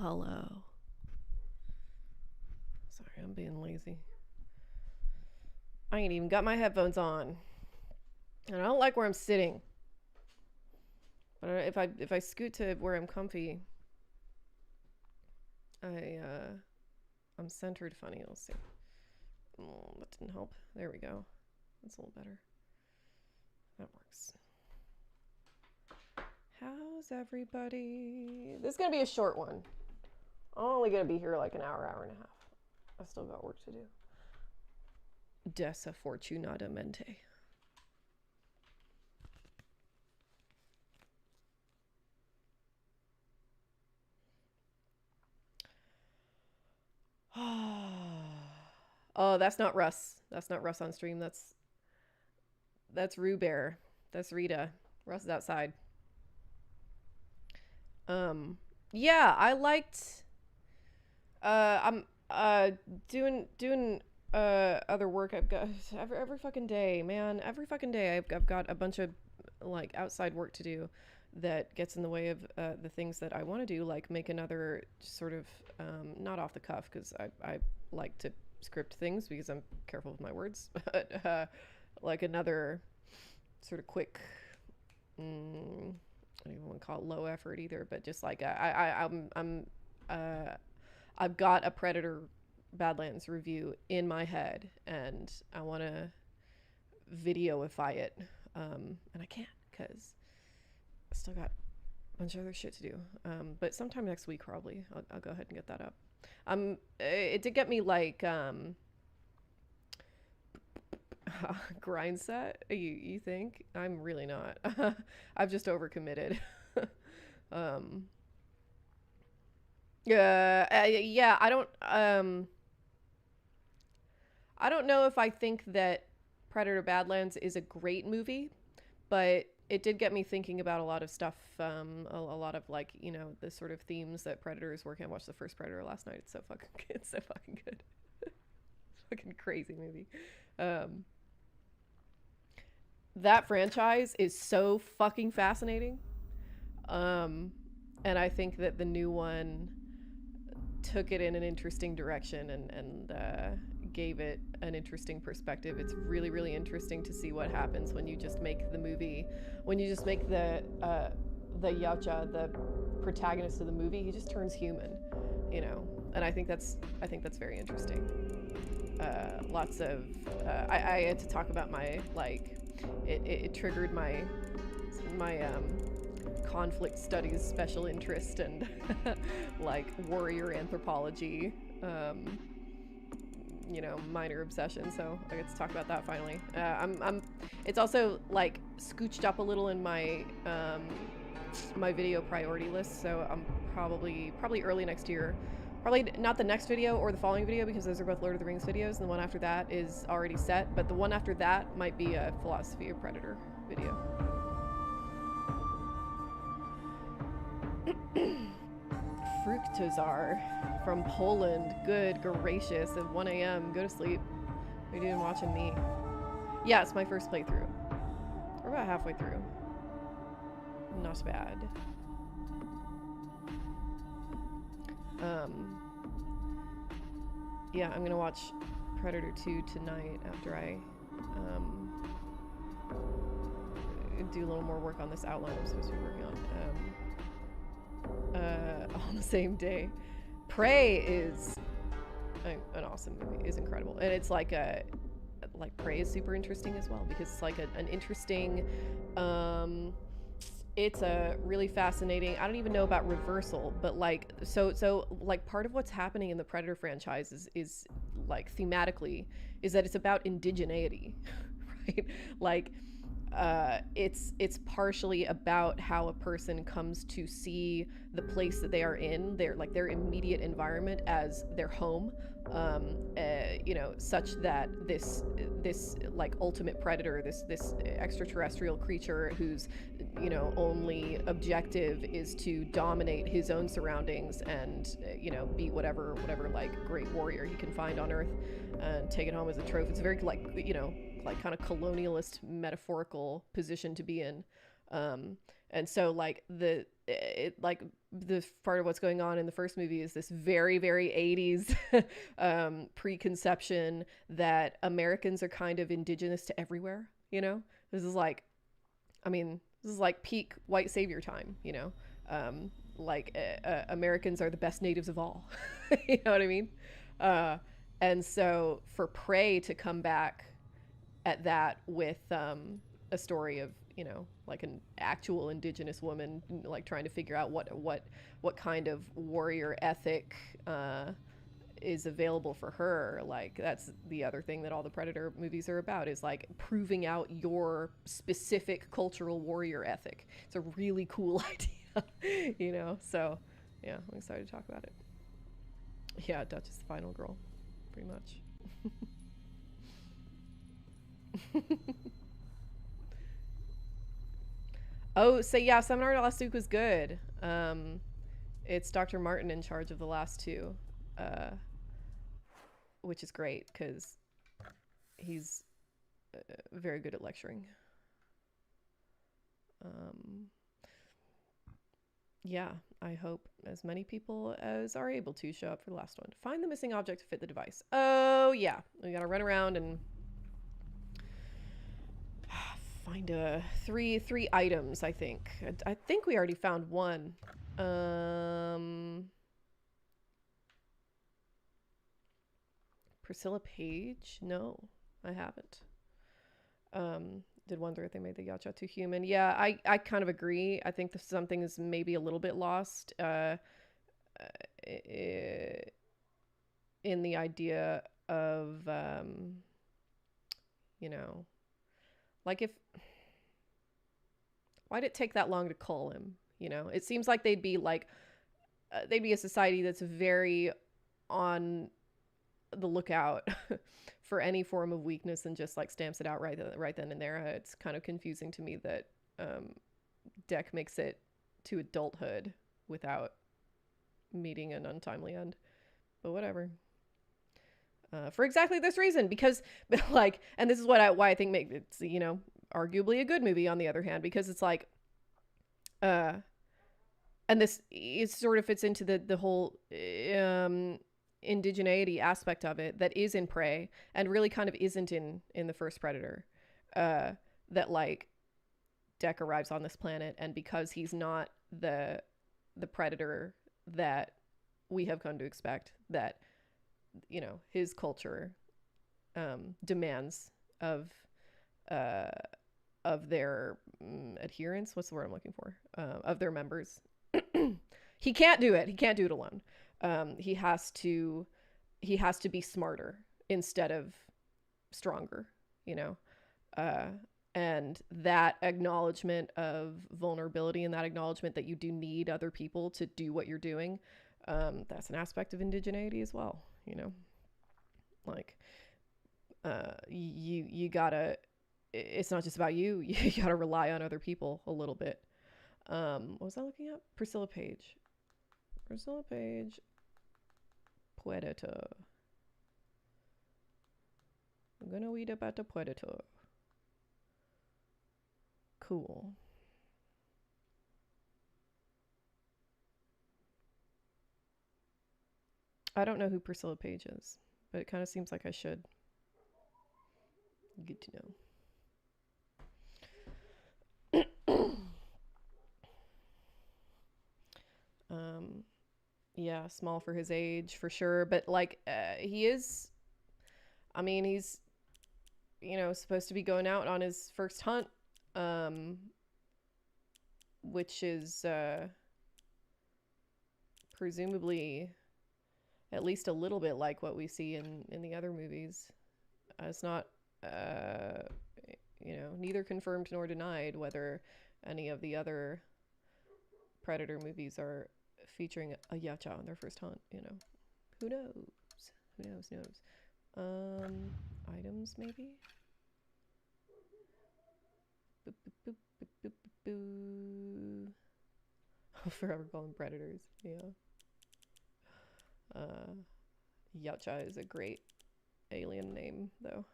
hello. Sorry, I'm being lazy. I ain't even got my headphones on. And I don't like where I'm sitting. But if I scoot to where I'm comfy, I'm centered funny. Let's see. Oh, that didn't help. There we go. That's a little better. That works. How's everybody? This is gonna be a short one. I'm only gonna be here like an hour and a half. I still got work to do. Desafortunadamente. Oh, that's not Russ. That's not Russ on stream. That's Rue Bear. That's Rita. Russ is outside. Yeah, I liked I'm doing other work. I've got every fucking day, man. Every fucking day I've got a bunch of like outside work to do that gets in the way of the things that I want to do, like make another sort of not off the cuff, because I like to script things because I'm careful with my words, but like another sort of quick I don't even want to call it low effort either, but just like I've got a Predator Badlands review in my head, and I want to videoify it, and I can't because I still got a bunch of other shit to do. But sometime next week probably I'll go ahead and get that up. It did get me like grind set. You think? I'm really not. I've just overcommitted. Yeah. I don't know if I think that Predator Badlands is a great movie, but it did get me thinking about a lot of stuff. A lot of like, you know, the sort of themes that Predator is working on. I watched the first Predator last night. It's so fucking good. Fucking crazy movie. That franchise is so fucking fascinating. And I think that the new one took it in an interesting direction and gave it an interesting perspective. It's really, really interesting to see what happens when you just make the movie, when you just make the Yautja, the protagonist of the movie, he just turns human, you know. And I think that's very interesting. Lots of I had to talk about my like it triggered my conflict studies special interest and like warrior anthropology, you know, minor obsession. So I get to talk about that finally. It's also like scooched up a little in my my video priority list. So I'm probably early next year. Probably not the next video or the following video, because those are both Lord of the Rings videos, and the one after that is already set, but the one after that might be a Philosophy of Predator video. Fructozar from Poland. Good gracious, at 1 a.m. Go to sleep. What are you doing watching me? Yeah, it's my first playthrough. We're about halfway through. Not bad. Yeah, I'm gonna watch Predator 2 tonight after I do a little more work on this outline I'm supposed to be working on the same day. Prey is an awesome movie. Is incredible, and it's like Prey is super interesting as well, because it's like an interesting it's a really fascinating, I don't even know about reversal, but like so like part of what's happening in the Predator franchise is like thematically is that it's about indigeneity, right? Like it's partially about how a person comes to see the place that they are in, their immediate environment, as their home, you know, such that this like ultimate predator, this extraterrestrial creature whose, you know, only objective is to dominate his own surroundings and, you know, beat whatever like great warrior he can find on Earth and take it home as a trophy. It's a very, like, you know, like kind of colonialist metaphorical position to be in. And so like the like the part of what's going on in the first movie is this very, very 80s preconception that Americans are kind of indigenous to everywhere, you know? This is like, I mean, this is like peak white savior time, you know? Americans are the best natives of all. You know what I mean? Uh, and so for Prey to come back at that with a story of, you know, like an actual indigenous woman like trying to figure out what kind of warrior ethic is available for her, like that's the other thing that all the Predator movies are about, is like proving out your specific cultural warrior ethic. It's a really cool idea. You know, so yeah, I'm excited to talk about it. Yeah, Dutch is the final girl, pretty much. Oh, so yeah, Seminar last week was good. It's Dr. Martin in charge of the last two, uh, which is great because he's very good at lecturing. Um, yeah, I hope as many people as are able to show up for the last one. Find the missing object to fit the device. Oh yeah, we gotta run around and find three items. I think we already found one. Priscilla Page? No, I haven't. Did wonder if they made the Yacha too human. Yeah, I kind of agree. I think something is maybe a little bit lost in the idea of, you know, like if... Why'd it take that long to call him? You know, it seems like they'd be a society that's very on the lookout for any form of weakness and just like stamps it out right then and there. It's kind of confusing to me that Deck makes it to adulthood without meeting an untimely end, but whatever. For exactly this reason, because like, and this is why I think it's, you know, arguably a good movie on the other hand, because it's like, and this it sort of fits into the whole indigeneity aspect of it that is in Prey and really kind of isn't in the first Predator. That like Deck arrives on this planet, and because he's not the predator that we have come to expect, that, you know, his culture demands of their adherents. What's the word I'm looking for? Of their members. He can't do it. He can't do it alone. He has to be smarter instead of stronger, you know? And that acknowledgement of vulnerability and that acknowledgement that you do need other people to do what you're doing, that's an aspect of indigeneity as well, you know? Like, you gotta... It's not just about you. You gotta rely on other people a little bit. What was I looking at? Priscilla Page. Priscilla Page. Predator. I'm gonna read about the Predator. Cool. I don't know who Priscilla Page is, but it kind of seems like I should. Good to know. Yeah, small for his age for sure, but like he is... I mean, he's, you know, supposed to be going out on his first hunt, which is presumably at least a little bit like what we see in the other movies. It's not, you know, neither confirmed nor denied whether any of the other Predator movies are featuring a Yacha on their first hunt, you know. Who knows? Who knows? Items maybe? Boop, boop, boop, boop, boop, boop, boop. I'll forever call them Predators, yeah. Yacha is a great alien name, though.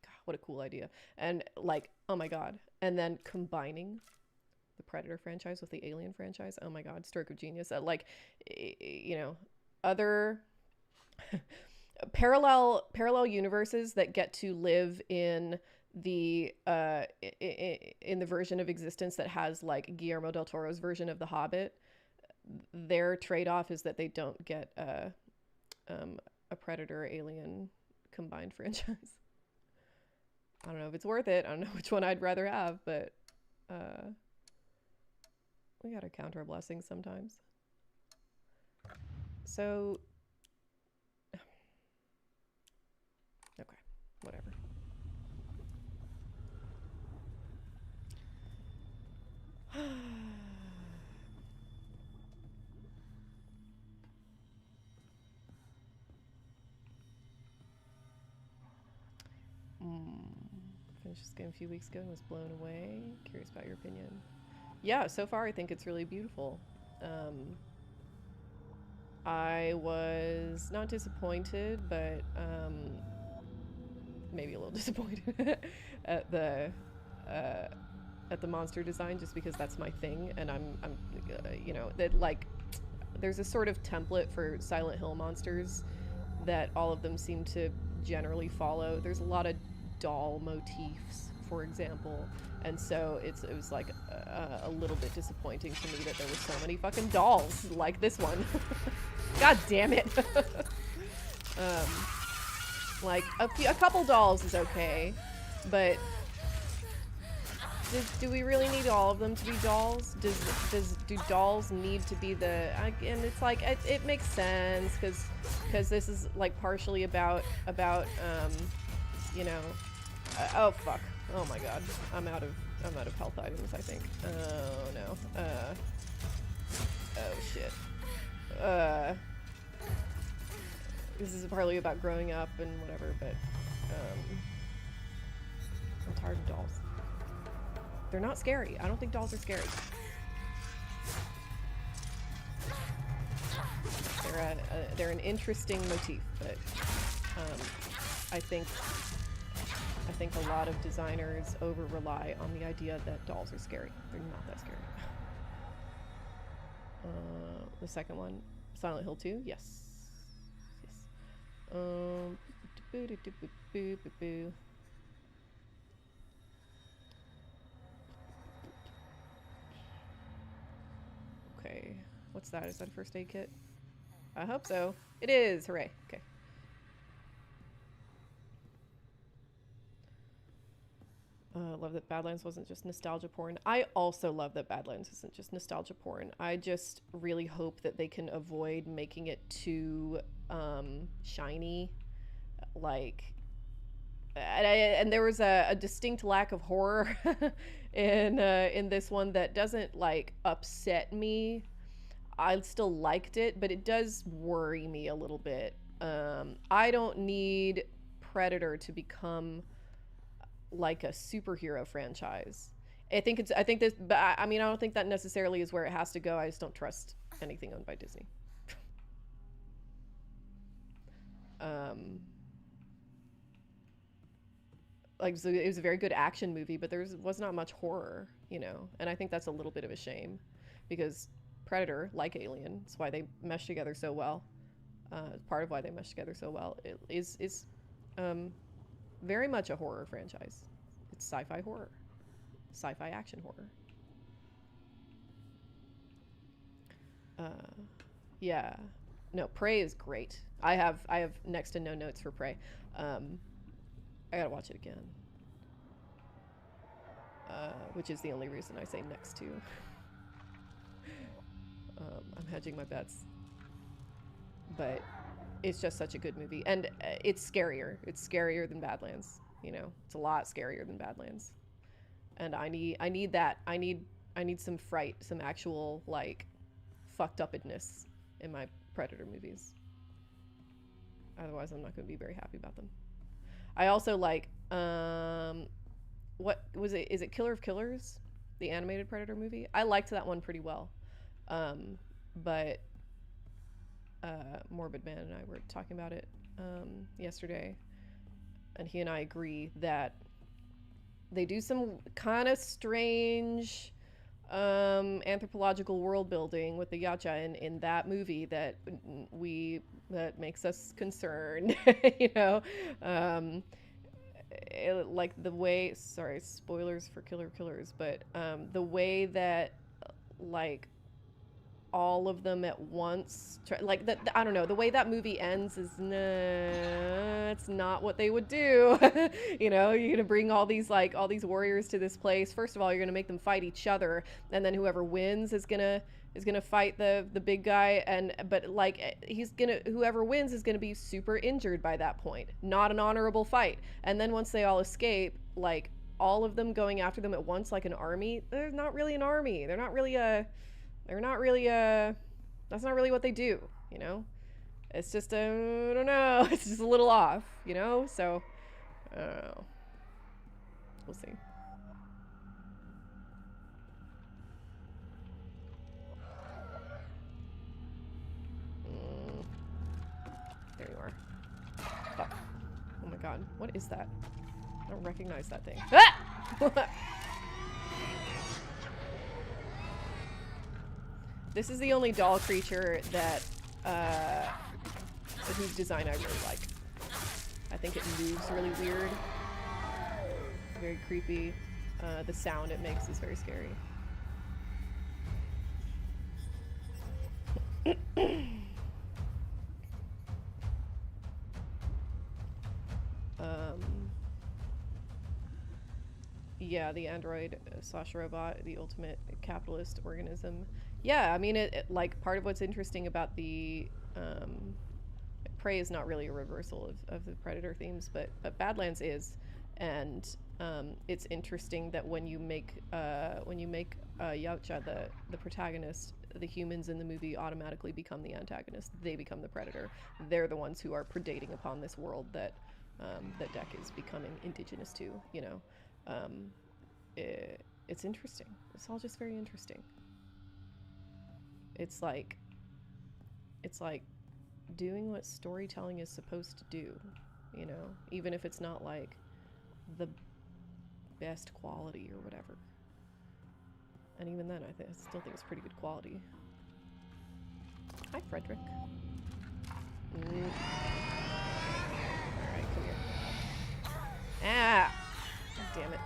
God, what a cool idea. And like, oh my god. And then combining the Predator franchise with the Alien franchise. Oh my god, stroke of genius. Like, you know, other parallel universes that get to live in the in the version of existence that has like Guillermo del Toro's version of The Hobbit. Their trade-off is that they don't get a Predator Alien combined franchise. I don't know if it's worth it. I don't know which one I'd rather have, but we gotta count our blessings sometimes. So, okay, whatever. Finished this game a few weeks ago and was blown away. Curious about your opinion. Yeah, so far I think it's really beautiful. I was not disappointed, but maybe a little disappointed at the monster design, just because that's my thing, and I'm you know, that like there's a sort of template for Silent Hill monsters that all of them seem to generally follow. There's a lot of doll motifs, for example, and so it was like a little bit disappointing to me that there were so many fucking dolls like this one. God damn it. Like a couple dolls is okay, but do we really need all of them to be dolls? Do dolls need to be the? And it's like it makes sense because this is like partially about you know. Oh fuck! Oh my god! I'm out of health items, I think. Oh no. Oh shit. This is partly about growing up and whatever, but I'm tired of dolls. They're not scary. I don't think dolls are scary. They're an interesting motif, but I think a lot of designers over-rely on the idea that dolls are scary. They're not that scary. The second one, Silent Hill 2, yes. Okay, what's that? Is that a first aid kit? I hope so. It is! Hooray. Okay. Love that Badlands wasn't just nostalgia porn. I also love that Badlands isn't just nostalgia porn. I just really hope that they can avoid making it too shiny. Like, and there was a distinct lack of horror in this one that doesn't like upset me. I still liked it, but it does worry me a little bit. I don't need Predator to become like a superhero franchise. I think this, but I mean, I don't think that necessarily is where it has to go. I just don't trust anything owned by Disney. Like, so it was a very good action movie, but there was not much horror, you know, and I think that's a little bit of a shame, because Predator, like Alien, that's why they mesh together so well. Part of why they mesh together so well is very much a horror franchise. It's sci-fi horror, sci-fi action horror. Yeah, no, Prey is great. I have next to no notes for Prey. I gotta watch it again, which is the only reason I say next to. I'm hedging my bets, but it's just such a good movie, and it's scarier. It's scarier than Badlands. You know, it's a lot scarier than Badlands, and I need that. I need some fright, some actual like fucked upness in my Predator movies. Otherwise, I'm not going to be very happy about them. I also like what was it? Is it Killer of Killers, the animated Predator movie? I liked that one pretty well, but Morbid Man and I were talking about it yesterday, and he and I agree that they do some kind of strange anthropological world building with the Yacha in that movie that that makes us concerned. You know, um, like the way, sorry, spoilers for Killer Killers, but the way that like all of them at once like that, I don't know, the way that movie ends is nah, it's not what they would do. You know, you're gonna bring all these warriors to this place. First of all, you're gonna make them fight each other, and then whoever wins is gonna fight the big guy, and but like whoever wins is gonna be super injured by that point. Not an honorable fight. And then once they all escape, like all of them going after them at once like an army, they're not really an army. They're not really that's not really what they do, you know. It's just I don't know. It's just a little off, you know. So we'll see. There you are. Fuck. Oh my god, what is that? I don't recognize that thing. Ah! This is the only doll creature that whose design I really like. I think it moves really weird, very creepy. The sound it makes is very scary. Yeah, the android slash robot, the ultimate capitalist organism. Yeah, I mean, like part of what's interesting about the Prey is not really a reversal of the Predator themes, but Badlands is, and it's interesting that when you make Yautja the protagonist, the humans in the movie automatically become the antagonist. They become the predator. They're the ones who are predating upon this world that that Deck is becoming indigenous to. You know, it's interesting. It's all just very interesting. It's like doing what storytelling is supposed to do, you know, even if it's not like the best quality or whatever. And even then, I still think it's pretty good quality. Hi, Frederick. Alright, come here. Ah! God damn it.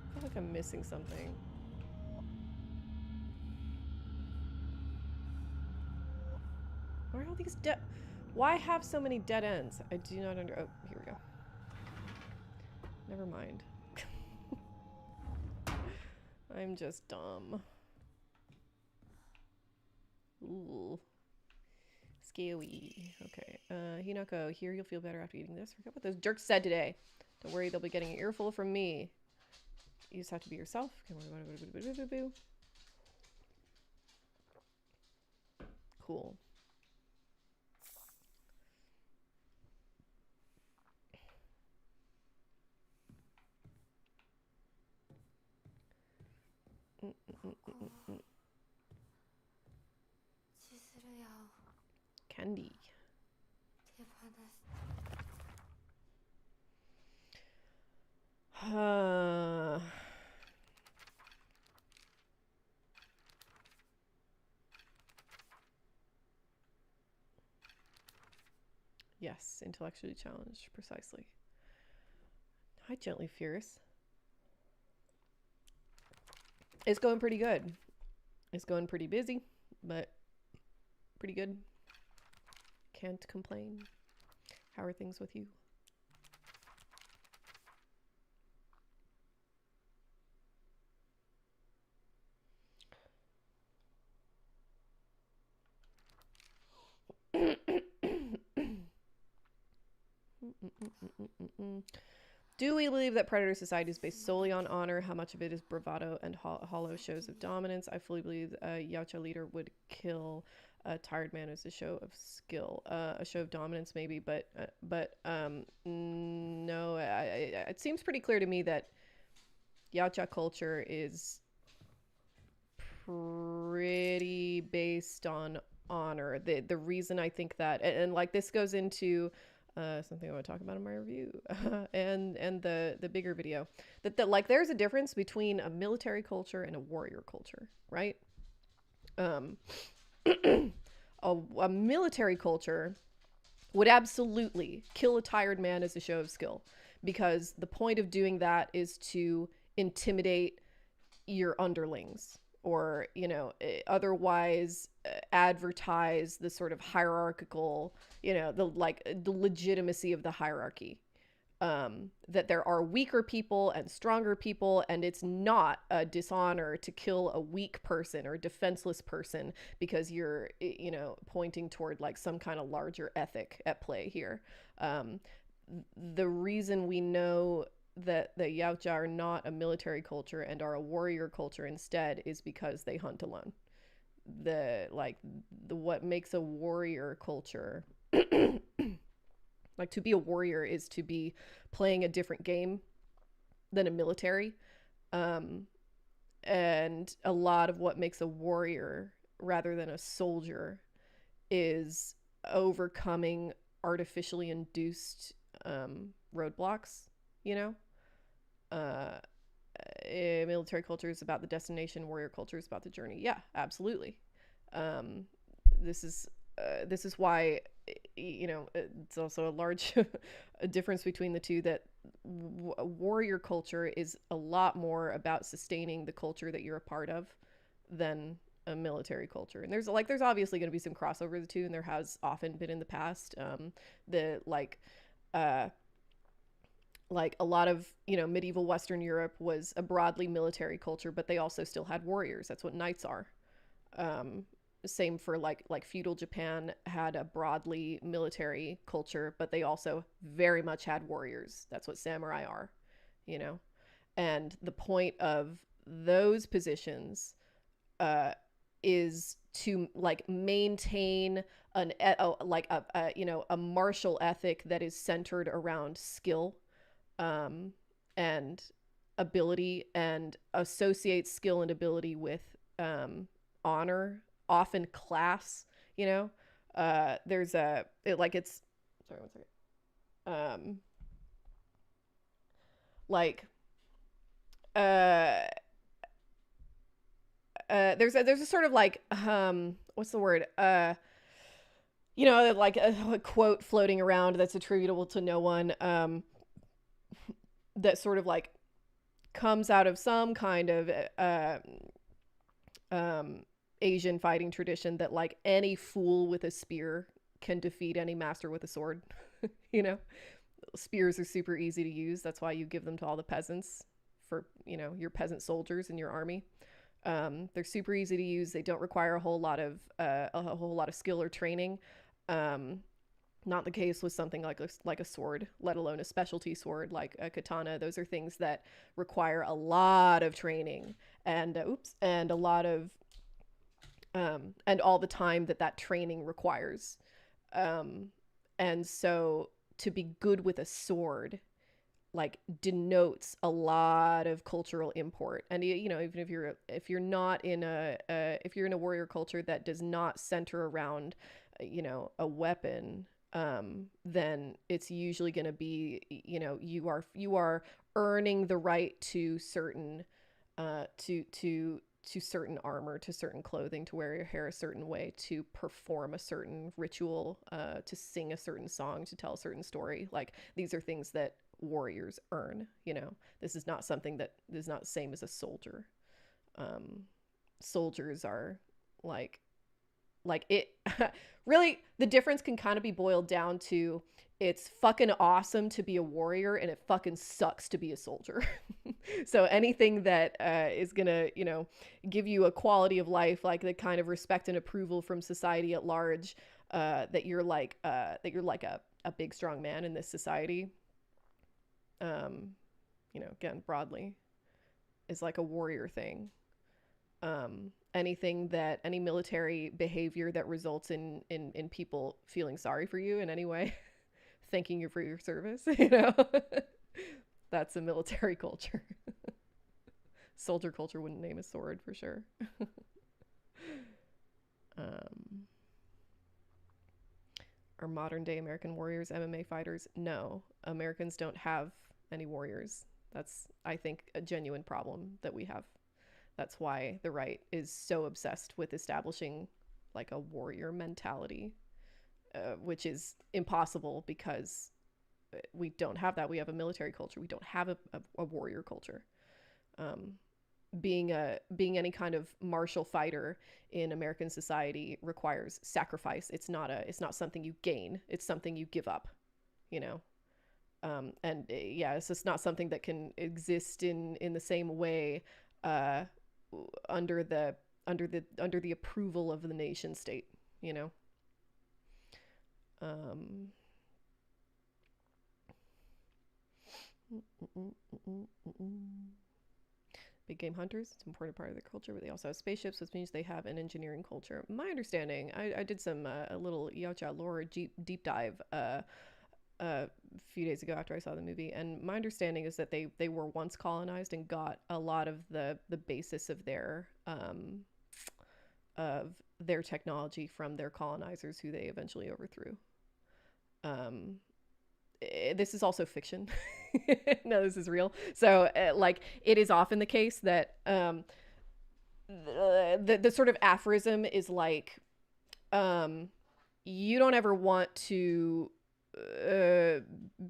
I feel like I'm missing something. Why are all these dead? Why have so many dead ends? I do not under. Oh, here we go. Never mind. I'm just dumb. Ooh. Scary. Okay. Hinako, here you'll feel better after eating this. Forget what those jerks said today. Don't worry, they'll be getting an earful from me. You just have to be yourself. Cool. Candy. Yes, intellectually challenged, precisely. Hi, Gently Fierce. It's going pretty good. It's going pretty busy, but pretty good. Can't complain. How are things with you? Do we believe that predator society is based solely on honor? How much of it is bravado and hollow shows of dominance? I fully believe a Yautja leader would kill a tired man as a show of skill, a show of dominance maybe, but no, it seems pretty clear to me that Yautja culture is pretty based on honor. The reason I think that, and like this goes into something I want to talk about in my review, and the bigger video, that like there's a difference between a military culture and a warrior culture, right? Um, a military culture would absolutely kill a tired man as a show of skill, because the point of doing that is to intimidate your underlings, or otherwise advertise the sort of hierarchical, the legitimacy of the hierarchy, that there are weaker people and stronger people, and it's not a dishonor to kill a weak person or defenseless person because you're pointing toward like some kind of larger ethic at play here. The reason we know that the Yautja are not a military culture and are a warrior culture instead is because they hunt alone. What makes a warrior culture like, to be a warrior is to be playing a different game than a military. And a lot of what makes a warrior rather than a soldier is overcoming artificially induced roadblocks, you know? Military culture is about the destination, warrior culture is about the journey. Yeah, absolutely. This is why, it's also a large a difference between the two, that warrior culture is a lot more about sustaining the culture that you're a part of than a military culture. And there's obviously going to be some crossover of the two, and there has often been in the past. Like a lot of medieval Western Europe was a broadly military culture, but they also still had warriors. That's what knights are. Same for like feudal Japan had a broadly military culture, but they also very much had warriors. That's what samurai are, and the point of those positions is to like maintain a martial ethic that is centered around skill, and ability, and associate skill and ability with honor, often class. There's sorry, one second. There's a sort of like what's the word, like a quote floating around that's attributable to no one, that sort of like comes out of some kind of Asian fighting tradition, that like any fool with a spear can defeat any master with a sword. Spears are super easy to use. That's why you give them to all the peasants, for your peasant soldiers in your army. They're super easy to use. They don't require a whole lot of skill or training. Not the case with something like a sword, let alone a specialty sword like a katana. Those are things that require a lot of training, and a lot of and all the time that training requires. And so to be good with a sword like denotes a lot of cultural import. And even if you're not in if you're in a warrior culture that does not center around a weapon, then it's usually going to be you are earning the right to certain to certain armor, to certain clothing, to wear your hair a certain way, to perform a certain ritual, to sing a certain song, to tell a certain story. Like, these are things that warriors earn. This is not something that is not the same as a soldier. Soldiers are like it really, the difference can kind of be boiled down to, it's fucking awesome to be a warrior and it fucking sucks to be a soldier. So anything that is gonna give you a quality of life, like the kind of respect and approval from society at large, that you're like a big strong man in this society, um, again, broadly, is like a warrior thing. Any military behavior that results in people feeling sorry for you in any way, thanking you for your service, that's a military culture. Soldier culture wouldn't name a sword for sure. um, are modern day American warriors MMA fighters? No, Americans don't have any warriors. That's, I think, a genuine problem that we have. That's why the right is so obsessed with establishing like a warrior mentality, which is impossible because we don't have that. We have a military culture. We don't have a warrior culture. Um, being any kind of martial fighter in American society requires sacrifice. It's not something you gain. It's something you give up. You know. And yeah, it's just not something that can exist in the same way uh, under the approval of the nation state. You know. Um, Big game hunters, it's an important part of their culture, but they also have spaceships, which means they have an engineering culture. My understanding, I did some a little Yautja lore deep dive a few days ago after I saw the movie, and my understanding is that they were once colonized and got a lot of the basis of their technology from their colonizers, who they eventually overthrew. Um, this is also fiction. No, this is real. So, like, it is often the case that the sort of aphorism is like, you don't ever want to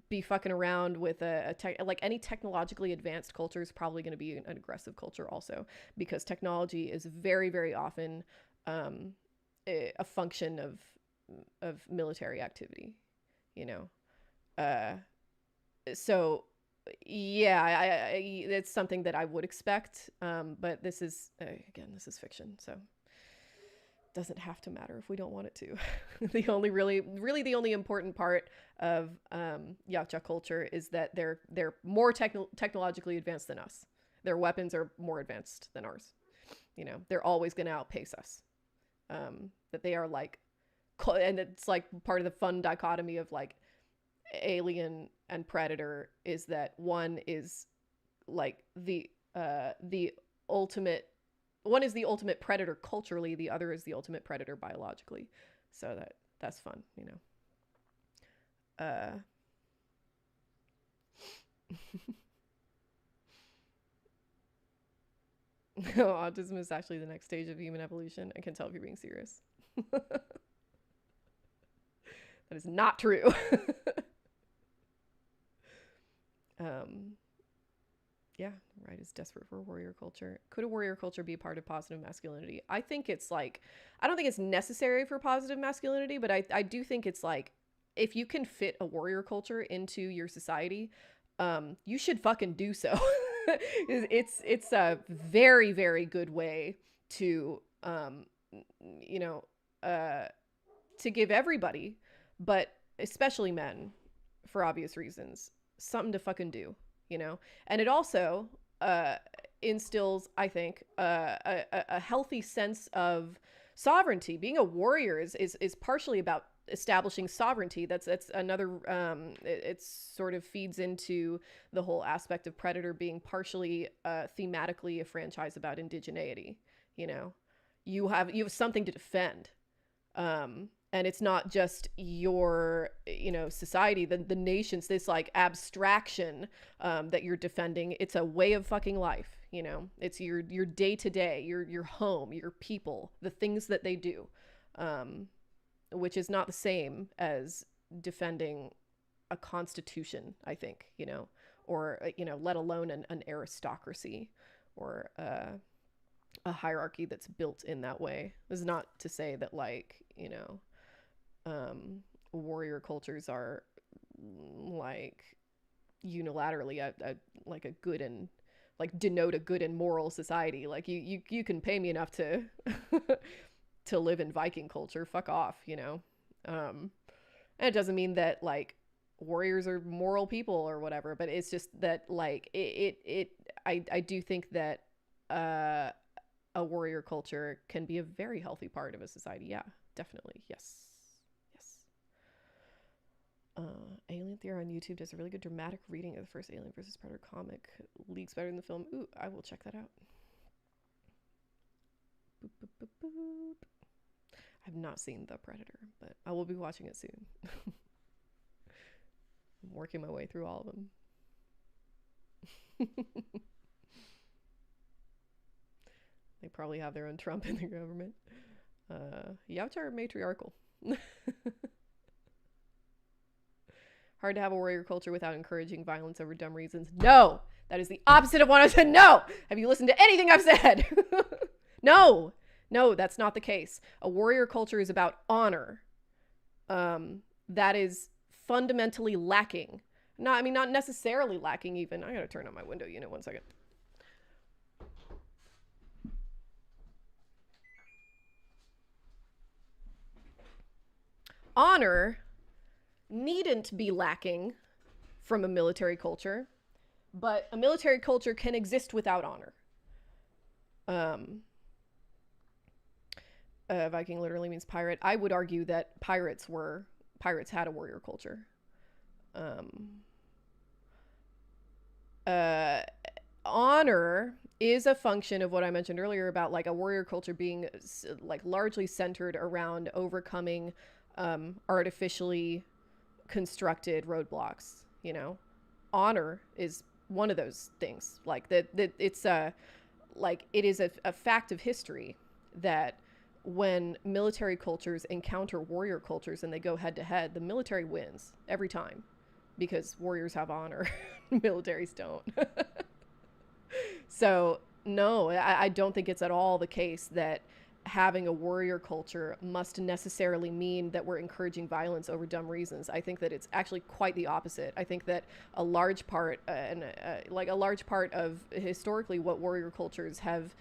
be fucking around with like any technologically advanced culture is probably going to be an aggressive culture also, because technology is very, very often a function of military activity, you know. So yeah, it's something that I would expect, but this is again, this is fiction, so doesn't have to matter if we don't want it to. The only really the only important part of Yautja culture is that they're more technologically advanced than us. Their weapons are more advanced than ours. You know, they're always going to outpace us. That they are like, and it's like part of the fun dichotomy of like Alien and Predator is that one is like the ultimate, one is the ultimate predator culturally, the other is the ultimate predator biologically. So that's fun, you know. Autism is actually the next stage of human evolution. I can tell if you're being serious. That is not true. Yeah, right, is desperate for a warrior culture. Could a warrior culture be a part of positive masculinity? I think it's like, I don't think it's necessary for positive masculinity, but I do think it's like, if you can fit a warrior culture into your society, you should fucking do so. It's a very, very good way to, you know, to give everybody, but especially men, for obvious reasons, something to fucking do, you know. And it also instills, I think, a healthy sense of sovereignty. Being a warrior is partially about establishing sovereignty. That's another it sort of feeds into the whole aspect of Predator being partially thematically a franchise about indigeneity. You know, you have something to defend. And it's not just your, you know, society, the nations, this like abstraction that you're defending. It's a way of fucking life, you know. It's your day to day, your home, your people, the things that they do, which is not the same as defending a constitution, I think, you know, or you know, let alone an aristocracy or a hierarchy that's built in that way. This is not to say that, like, you know, warrior cultures are like unilaterally like a good and like denote a good and moral society. Like you can pay me enough to to live in Viking culture. Fuck off, you know. And it doesn't mean that like warriors are moral people or whatever, but it's just that like I do think that a warrior culture can be a very healthy part of a society. Yeah, definitely. Yes. Yes. Alien Theory on YouTube does a really good dramatic reading of the first Alien vs. Predator comic. Leagues better than the film. Ooh, I will check that out. Boop, boop, boop, boop. I've not seen The Predator, but I will be watching it soon. I'm working my way through all of them. They probably have their own Trump in the government. Yautja are matriarchal. Hard to have a warrior culture without encouraging violence over dumb reasons. No! That is the opposite of what I said. No! Have you listened to anything I've said? No! No, that's not the case. A warrior culture is about honor. That is fundamentally lacking. Not necessarily lacking even. I gotta turn on my window unit 1 second. Honor needn't be lacking from a military culture, but a military culture can exist without honor. Viking literally means pirate. I would argue that pirates had a warrior culture. Honor is a function of what I mentioned earlier about like a warrior culture being like largely centered around overcoming artificially constructed roadblocks. You know, honor is one of those things. Like that it's like it is a fact of history that when military cultures encounter warrior cultures and they go head to head, the military wins every time because warriors have honor. Militaries don't. So no, I don't think it's at all the case that having a warrior culture must necessarily mean that we're encouraging violence over dumb reasons. I think that it's actually quite the opposite. I think that a large part of historically what warrior cultures have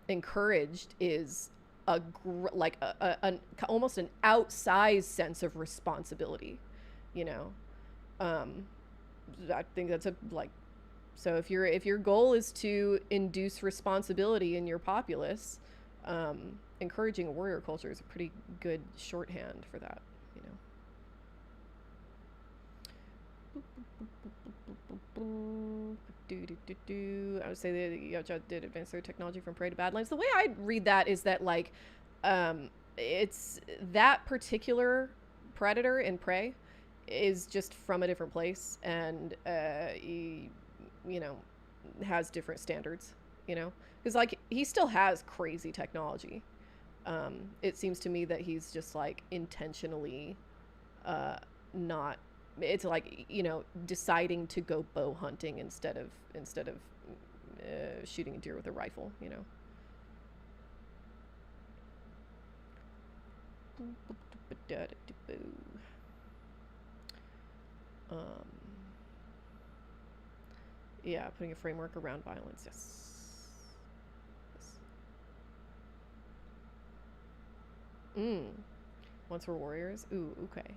encouraged is almost an outsized sense of responsibility, you know. I think that's so if your goal is to induce responsibility in your populace, encouraging a warrior culture is a pretty good shorthand for that, you know. I would say that Yautja did advance their technology from prey to badlands. The way I read that is that like it's that particular predator and prey is just from a different place, and he, you know, has different standards, you know, because like he still has crazy technology. It seems to me that he's just like intentionally not, it's like, you know, deciding to go bow hunting instead of shooting a deer with a rifle, you know. Yeah, putting a framework around violence. Yes. Once we're warriors. Ooh, okay.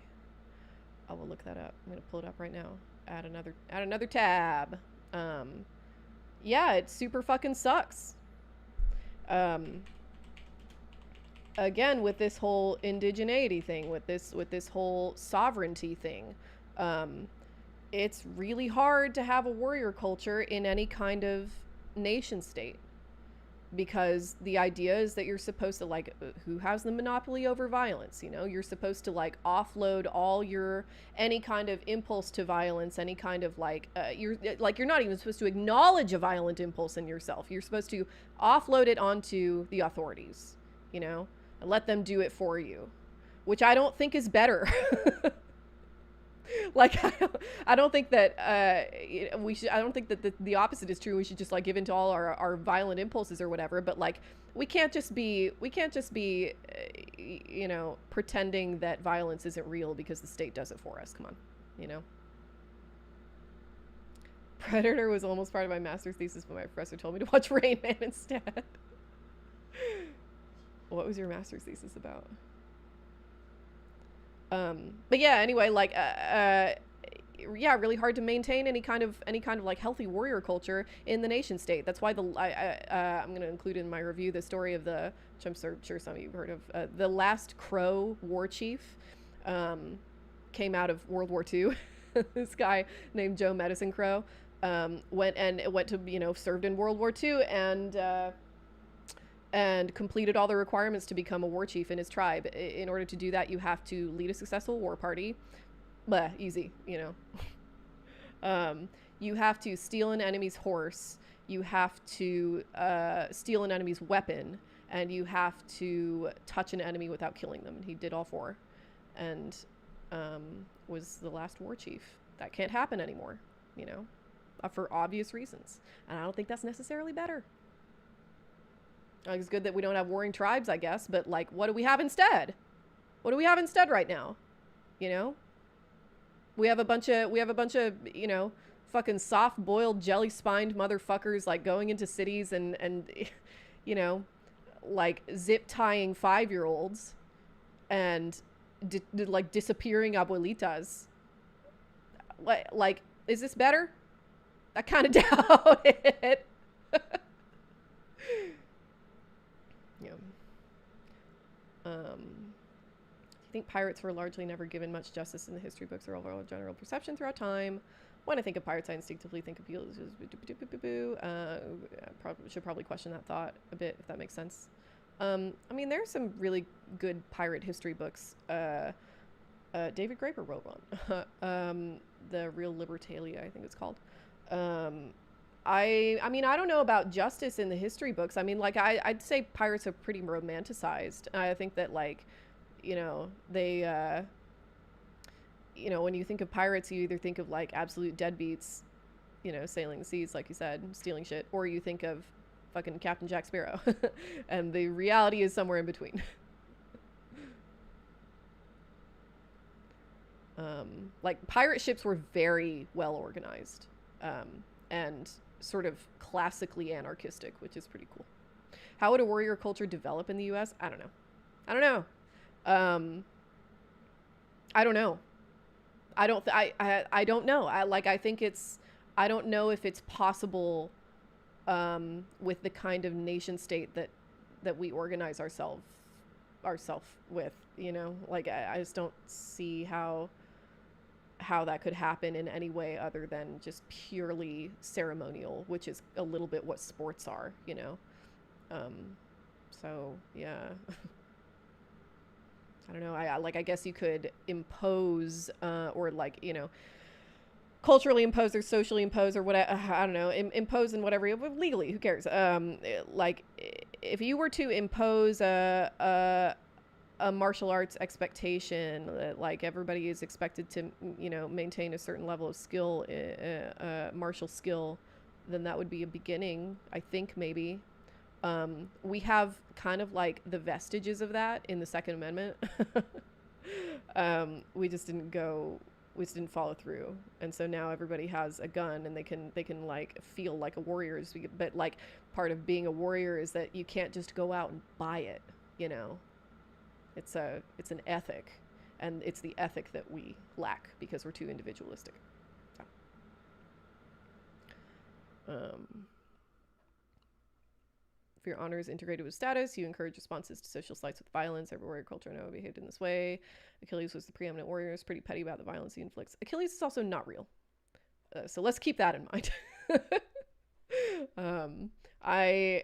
I will look that up. I'm gonna pull it up right now. Add another tab. Yeah, it super fucking sucks. Again, with this whole indigeneity thing, with this whole sovereignty thing, it's really hard to have a warrior culture in any kind of nation state, because the idea is that you're supposed to like, who has the monopoly over violence, you know? You're supposed to like offload all your any kind of impulse to violence, any kind of like you're not even supposed to acknowledge a violent impulse in yourself. You're supposed to offload it onto the authorities, you know, and let them do it for you, which I don't think is better. Like, I don't think that we should. I don't think that the opposite is true. We should just like give into all our violent impulses or whatever. But like, we can't just be you know, pretending that violence isn't real because the state does it for us. Come on, you know. Predator was almost part of my master's thesis, but my professor told me to watch Rain Man instead. What was your master's thesis about? But yeah, anyway, like, yeah, really hard to maintain any kind of like healthy warrior culture in the nation state. That's why I'm going to include in my review the story of which I'm sure some of you have heard of, the last Crow war chief. Came out of World War II. This guy named Joe Medicine Crow went to, you know, served in World War II and completed all the requirements to become a war chief in his tribe. In order to do that, you have to lead a successful war party. Blah, easy, you know. You have to steal an enemy's horse. You have to steal an enemy's weapon, and you have to touch an enemy without killing them. And he did all four, and was the last war chief. That can't happen anymore, you know, for obvious reasons. And I don't think that's necessarily better. Like, it's good that we don't have warring tribes, I guess, but like, what do we have instead? What do we have instead right now? You know, we have a bunch of, you know, fucking soft-boiled, jelly-spined motherfuckers like going into cities and you know, like zip-tying 5-year-olds and like disappearing abuelitas. Like, is this better? I kind of doubt it. Yeah. I think pirates were largely never given much justice in the history books or overall general perception throughout time. When I think of pirates, I instinctively think of people as should probably question that thought a bit, if that makes sense. I mean, there are some really good pirate history books. David Graeber wrote one. The Real Libertalia, I think it's called. I mean, I don't know about justice in the history books. I mean, like, I'd say pirates are pretty romanticized. I think that, like, you know, they, you know, when you think of pirates, you either think of, like, absolute deadbeats, you know, sailing the seas, like you said, stealing shit, or you think of fucking Captain Jack Sparrow. And the reality is somewhere in between. Like, pirate ships were very well organized, and sort of classically anarchistic, which is pretty cool. How would a warrior culture develop in the US? I don't know. I don't know. I don't know. I don't know. I think it's, I don't know if it's possible, with the kind of nation state that we organize ourselves with, you know, like, I just don't see how that could happen in any way other than just purely ceremonial, which is a little bit what sports are, you know. So yeah. I don't know. I guess you could impose, or, like, you know, culturally impose or socially impose or whatever. I don't know. Impose in whatever, legally. Who cares? Like, if you were to impose a martial arts expectation that, like, everybody is expected to, you know, maintain a certain level of skill, martial skill, then that would be a beginning, I think, maybe. We have kind of like the vestiges of that in the Second Amendment. We just didn't follow through. And so now everybody has a gun and they can like feel like a warrior. But, like, part of being a warrior is that you can't just go out and buy it, you know. It's an ethic, and it's the ethic that we lack because we're too individualistic. So. If your honor is integrated with status, you encourage responses to social slights with violence. Every warrior culture Noah behaved in this way. Achilles was the preeminent warrior. Is pretty petty about the violence he inflicts. Achilles is also not real, so let's keep that in mind. I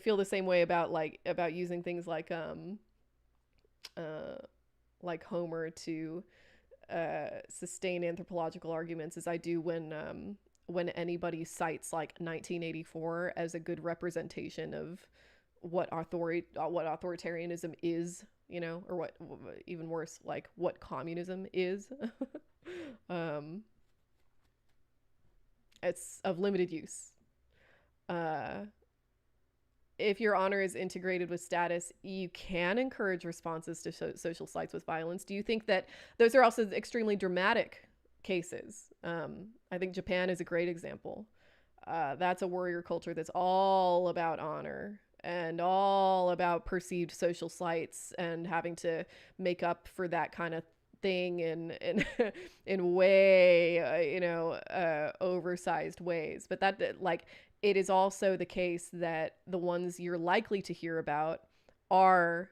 feel the same way about using things like Homer to sustain anthropological arguments as I do when anybody cites, like, 1984 as a good representation of what authoritarianism is, you know, or what, even worse, like, what communism is. It's of limited use. If your honor is integrated with status, you can encourage responses to social slights with violence. Do you think that those are also extremely dramatic cases? I think Japan is a great example. That's a warrior culture that's all about honor and all about perceived social slights and having to make up for that kind of thing in in way oversized ways. But that, like, it is also the case that the ones you're likely to hear about are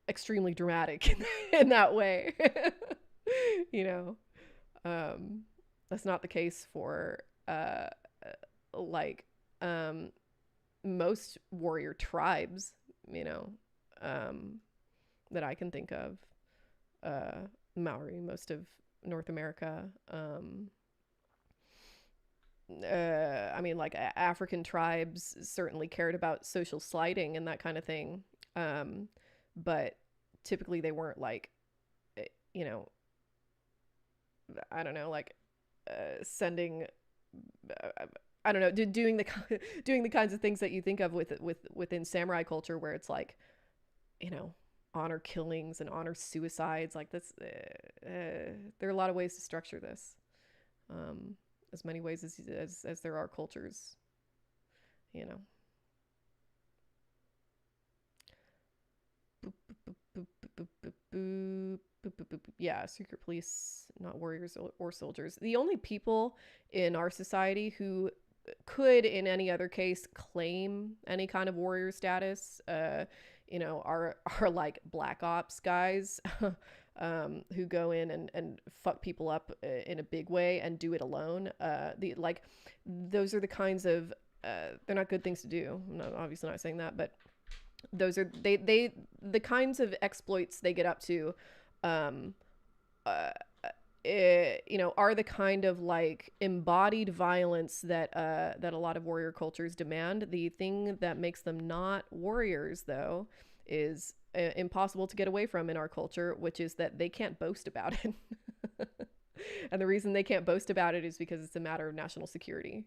extremely dramatic in that way. you know that's not the case for like most warrior tribes, you know that I can think of. Maori, most of North America. I mean, like, African tribes certainly cared about social slighting and that kind of thing. But typically they weren't like, you know, I don't know, like sending, I don't know, doing the doing the kinds of things that you think of within samurai culture, where it's like, you know, honor killings and honor suicides. Like this, there are a lot of ways to structure this. As many ways as there are cultures, you know. Yeah, secret police, not warriors or soldiers. The only people in our society who could, in any other case, claim any kind of warrior status, are like black ops guys who go in and fuck people up in a big way and do it alone. Those are the kinds of they're not good things to do. I'm obviously not saying that, but those are the kinds of exploits they get up to. um are the kind of like embodied violence that a lot of warrior cultures demand. The thing that makes them not warriors, though, is impossible to get away from in our culture, which is that they can't boast about it. And the reason they can't boast about it is because it's a matter of national security.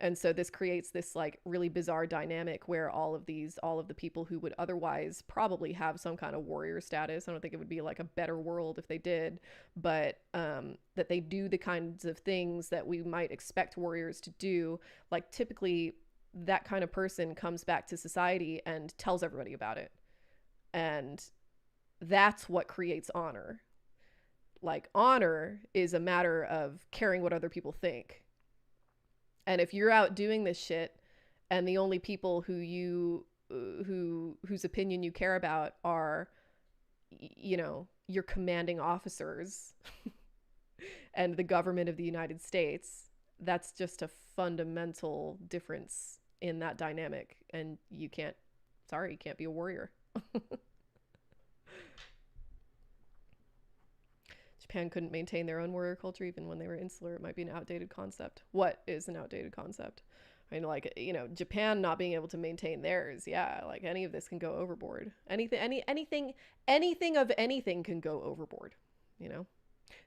And so this creates this like really bizarre dynamic where all of the people who would otherwise probably have some kind of warrior status, I don't think it would be like a better world if they did, but that they do the kinds of things that we might expect warriors to do. Like, typically that kind of person comes back to society and tells everybody about it. And that's what creates honor. Like, honor is a matter of caring what other people think. And if you're out doing this shit and the only people whose opinion you care about are, your commanding officers and the government of the United States, that's just a fundamental difference in that dynamic. And you can't be a warrior. Japan couldn't maintain their own warrior culture even when they were insular. It might be an outdated concept. What is an outdated concept? I mean, like, Japan not being able to maintain theirs. Yeah, like, any of this can go overboard. Anything of anything can go overboard.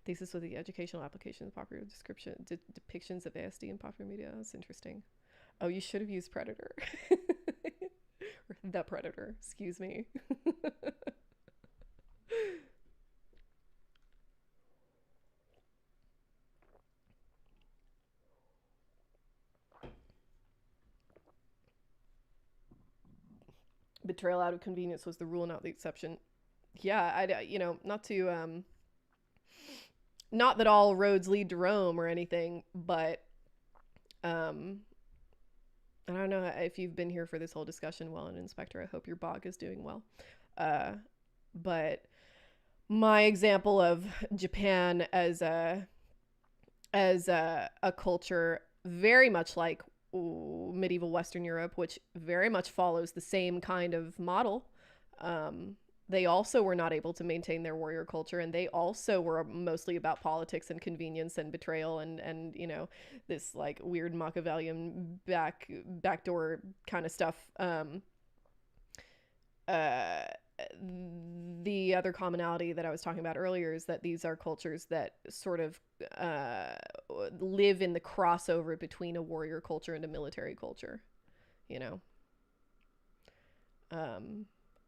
Thesis with the educational application of popular description depictions of ASD in popular media. That's interesting. Oh, you should have used Predator. Or The Predator. Excuse me. Betrayal out of convenience was the rule, not the exception. Yeah, not that all roads lead to Rome or anything, but I don't know if you've been here for this whole discussion, well, an inspector. I hope your bog is doing well. But my example of Japan as a culture very much like medieval Western Europe, which very much follows the same kind of model. They also were not able to maintain their warrior culture, and they also were mostly about politics and convenience and betrayal and this like weird Machiavellian backdoor kind of stuff. The other commonality that I was talking about earlier is that these are cultures that sort of live in the crossover between a warrior culture and a military culture.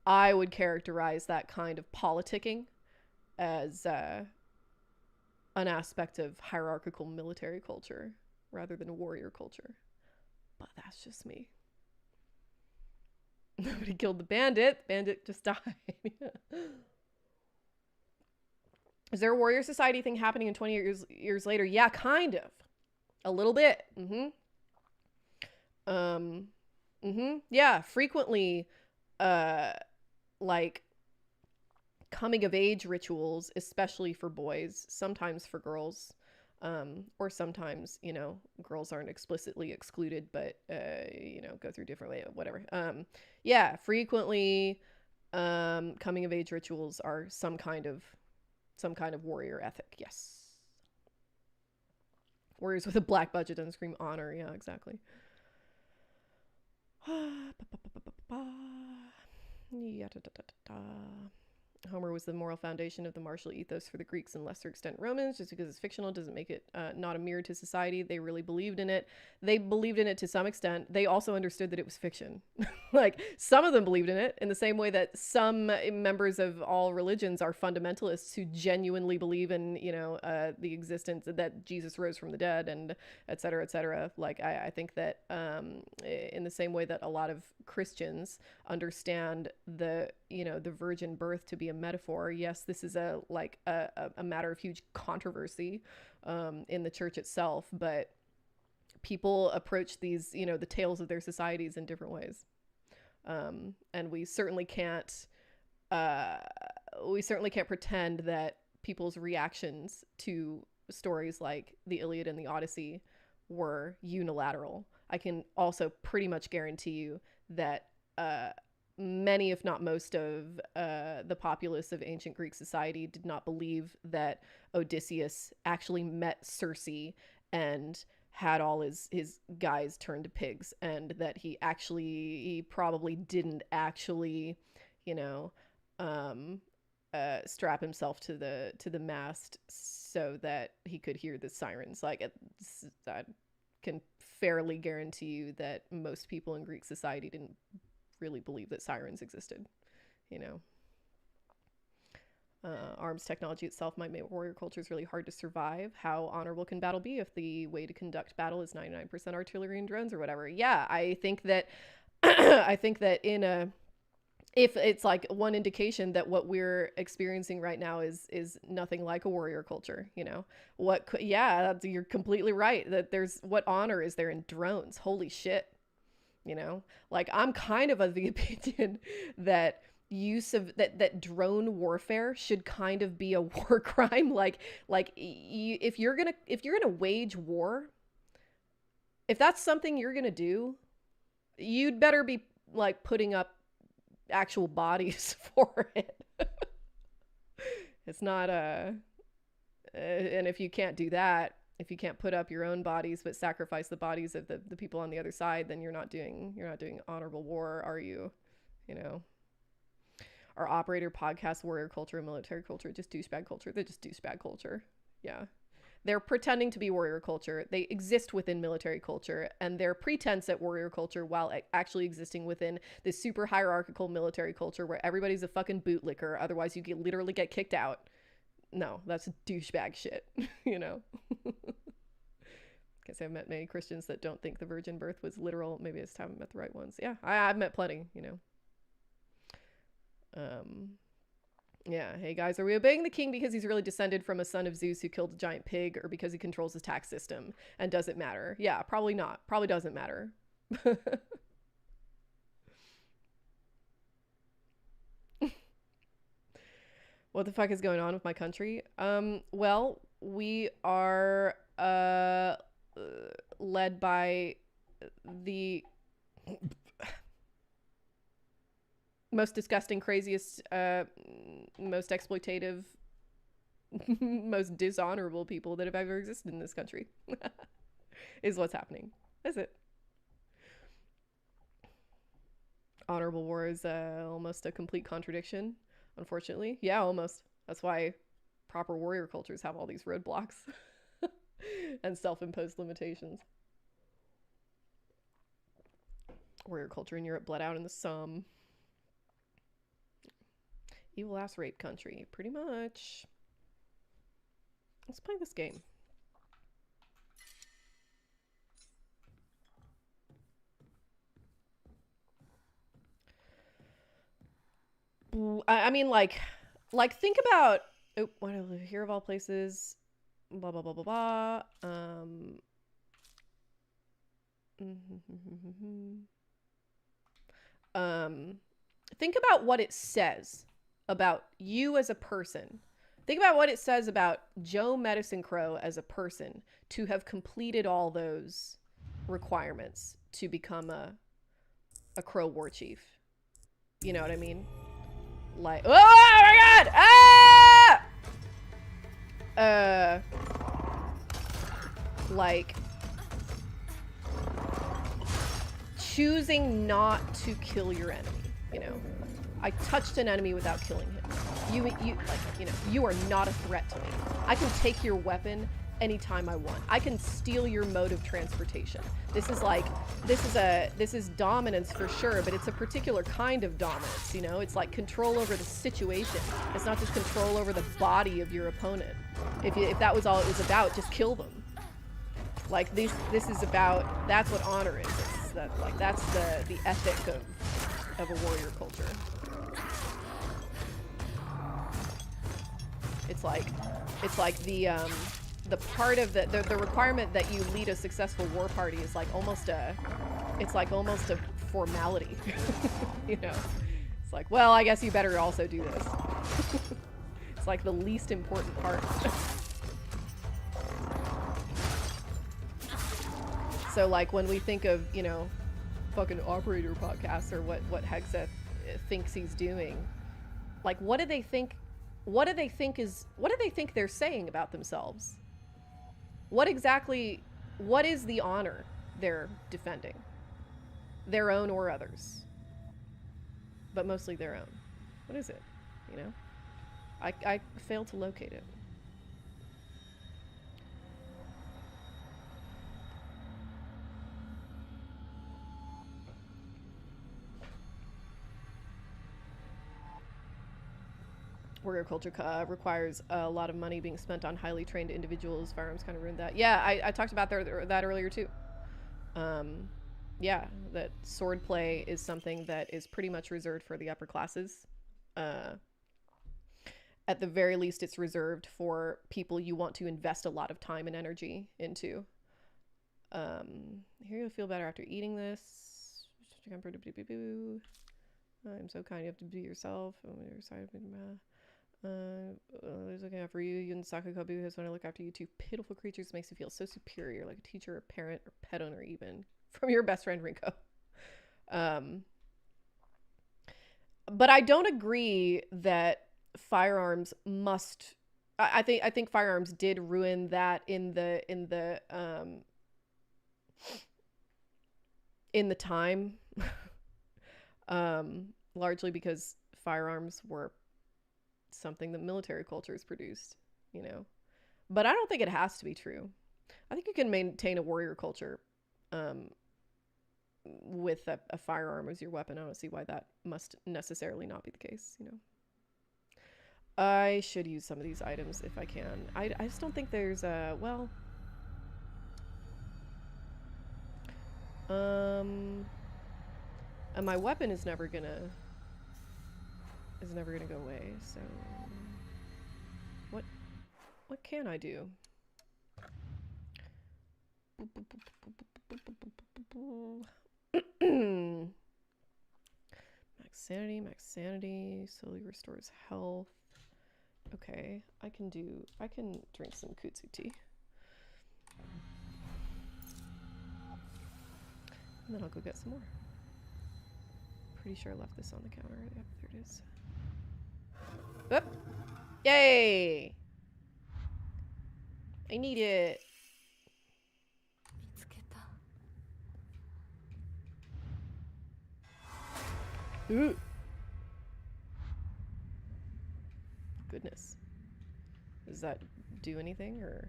I would characterize that kind of politicking as an aspect of hierarchical military culture rather than a warrior culture. But that's just me. Nobody killed the bandit. The bandit just died. Is there a warrior society thing happening in 20 years later? Yeah, kind of. A little bit. Yeah, frequently like coming of age rituals, especially for boys, sometimes for girls. Or sometimes, you know, girls aren't explicitly excluded, but you know, go through different way, whatever. Yeah, frequently coming of age rituals are some kind of warrior ethic. Yes. Warriors with a black budget and scream honor. Yeah, exactly. Homer was the moral foundation of the martial ethos for the Greeks and lesser extent Romans. Just because it's fictional doesn't make it not a mirror to society. They really believed in it. They believed in it to some extent. They also understood that it was fiction. Like, some of them believed in it in the same way that some members of all religions are fundamentalists who genuinely believe in, you know, the existence that Jesus rose from the dead and et cetera, et cetera. Like, I think that in the same way that a lot of Christians understand the, you know, the virgin birth to be a metaphor. Yes, this is a matter of huge controversy in the church itself, but people approach these, you know, the tales of their societies in different ways. And we certainly can't pretend that people's reactions to stories like the Iliad and the Odyssey were unilateral. I can also pretty much guarantee you that many, if not most, of the populace of ancient Greek society did not believe that Odysseus actually met Circe and had all his guys turned to pigs, and that he probably didn't actually, you know, strap himself to the mast so that he could hear the sirens. Like, I can fairly guarantee you that most people in Greek society didn't really believe that sirens existed, you know. Arms technology itself might make warrior cultures really hard to survive. How honorable can battle be if the way to conduct battle is 99% artillery and drones or whatever? Yeah, I think that I think that if it's like one indication that what we're experiencing right now is nothing like a warrior culture, you know. You're completely right. That there's, what honor is there in drones? Holy shit. You know, like, I'm kind of the opinion that that drone warfare should kind of be a war crime. If you're gonna wage war, if that's something you're gonna do, you'd better be like putting up actual bodies for it. It's not and if you can't do that, if you can't put up your own bodies but sacrifice the bodies of the people on the other side, then you're not doing honorable war, are you? You know. Our operator podcast warrior culture and military culture, just douchebag culture. They're just douchebag culture. Yeah. They're pretending to be warrior culture. They exist within military culture, and their pretense at warrior culture while actually existing within this super hierarchical military culture where everybody's a fucking bootlicker. Otherwise, you literally get kicked out. No, that's douchebag shit, you know? Guess I've met many Christians that don't think the virgin birth was literal. Maybe I just haven't met the right ones. Yeah, I've met plenty, you know. Yeah, hey guys, are we obeying the king because he's really descended from a son of Zeus who killed a giant pig, or because he controls his tax system? And does it matter? Yeah, probably not. Probably doesn't matter. What the fuck is going on with my country? Well, we are led by the most disgusting, craziest, most exploitative, most dishonorable people that have ever existed in this country. Is what's happening. That's it. Honorable war is almost a complete contradiction, unfortunately. Yeah, almost. That's why proper warrior cultures have all these roadblocks and self-imposed limitations. Warrior culture in Europe bled out in the Somme. Evil ass rape country, pretty much. Let's play this game. I mean, like think about Oh, why do I live here of all places? Blah blah blah blah blah. Think about what it says about you as a person. Think about what it says about Joe Medicine Crow as a person to have completed all those requirements to become a Crow war chief. You know what I mean? Like, oh my god! Ah! Like, choosing not to kill your enemy, you know? I touched an enemy without killing him. You are not a threat to me. I can take your weapon anytime I want. I can steal your mode of transportation. This is dominance for sure, but it's a particular kind of dominance, you know? It's like control over the situation. It's not just control over the body of your opponent. If that was all it was about, just kill them. Like this is about, that's what honor is. That's the ethic of a warrior culture. It's like the part of the requirement that you lead a successful war party is like almost a formality. You know, it's like, well, I guess you better also do this. It's like the least important part. So like when we think of, you know, fucking operator podcasts or what Hegseth thinks he's doing, like what do they think they're saying about themselves? What is the honor they're defending? Their own or others? But mostly their own. What is it? You know? I failed to locate it. Warrior culture requires a lot of money being spent on highly trained individuals. Firearms kind of ruined that. Yeah, I talked about that earlier too. Yeah, that swordplay is something that is pretty much reserved for the upper classes. At the very least, it's reserved for people you want to invest a lot of time and energy into. Here you'll feel better after eating this. I'm so kind, you have to be yourself. There's looking out for you. You and Sakakobu has want to look after you. Two pitiful creatures makes you feel so superior, like a teacher, a parent, or pet owner, even from your best friend Rinko. But I don't agree that firearms must. I think firearms did ruin that in the time, largely because firearms were something that military cultures produced, you know. But I don't think it has to be true. I think you can maintain a warrior culture with a firearm as your weapon. I don't see why that must necessarily not be the case, you know. I should use some of these items if I can. I just don't think there's a, well... and my weapon is never gonna go away, so what can I do? Max sanity slowly restores health. Okay, I can drink some kutsu tea. And then I'll go get some more. Pretty sure I left this on the counter. Yep, there it is. Oop! Yay! I need it. Ooh. Goodness. Does that do anything or?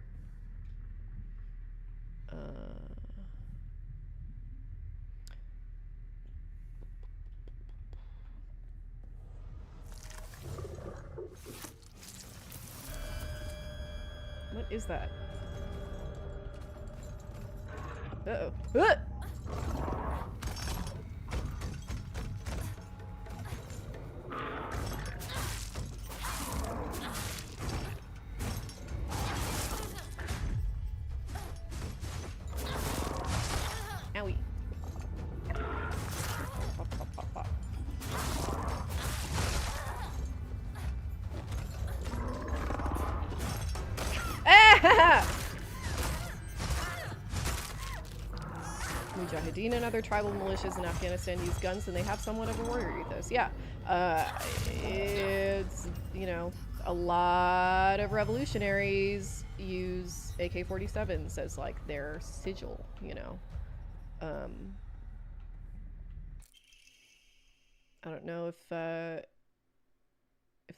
What is that? Uh-oh. Mujahideen and other tribal militias in Afghanistan use guns, and they have somewhat of a warrior ethos. Yeah, it's, you know, a lot of revolutionaries use AK-47s as like their sigil, you know. I don't know if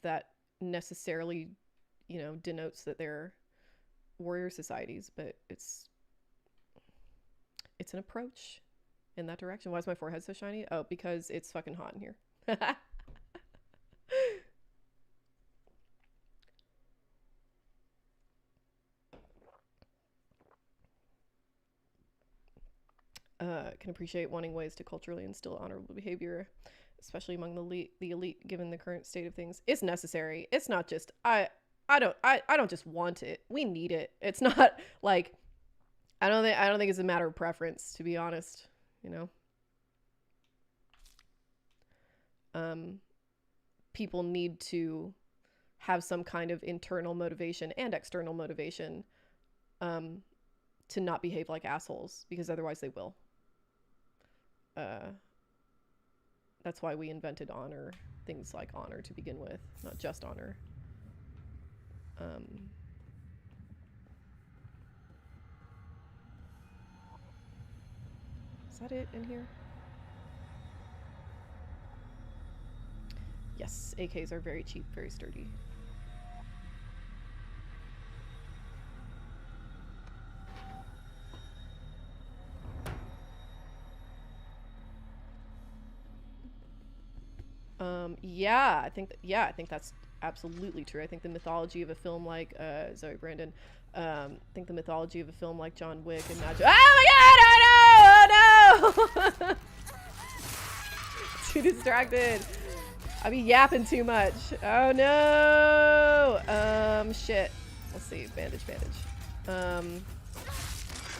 that necessarily, you know, denotes that they're warrior societies, but it's an approach in that direction. Why is my forehead so shiny? Oh, because it's fucking hot in here. Can appreciate wanting ways to culturally instill honorable behavior, especially among the elite, given the current state of things. It's necessary. It's not just I don't just want it. We need it. It's not like I don't think it's a matter of preference, to be honest, you know. People need to have some kind of internal motivation and external motivation to not behave like assholes, because otherwise they will. That's why we invented honor, things like honor to begin with, not just honor. Is that it in here? Yes, AKs are very cheap, very sturdy. Yeah, I think that's absolutely true. I think the mythology of a film like Zoe Brandon, I think the mythology of a film like John Wick and not oh my god, oh no! Too distracted. I be yapping too much. Oh no! Shit. Let's see. Bandage.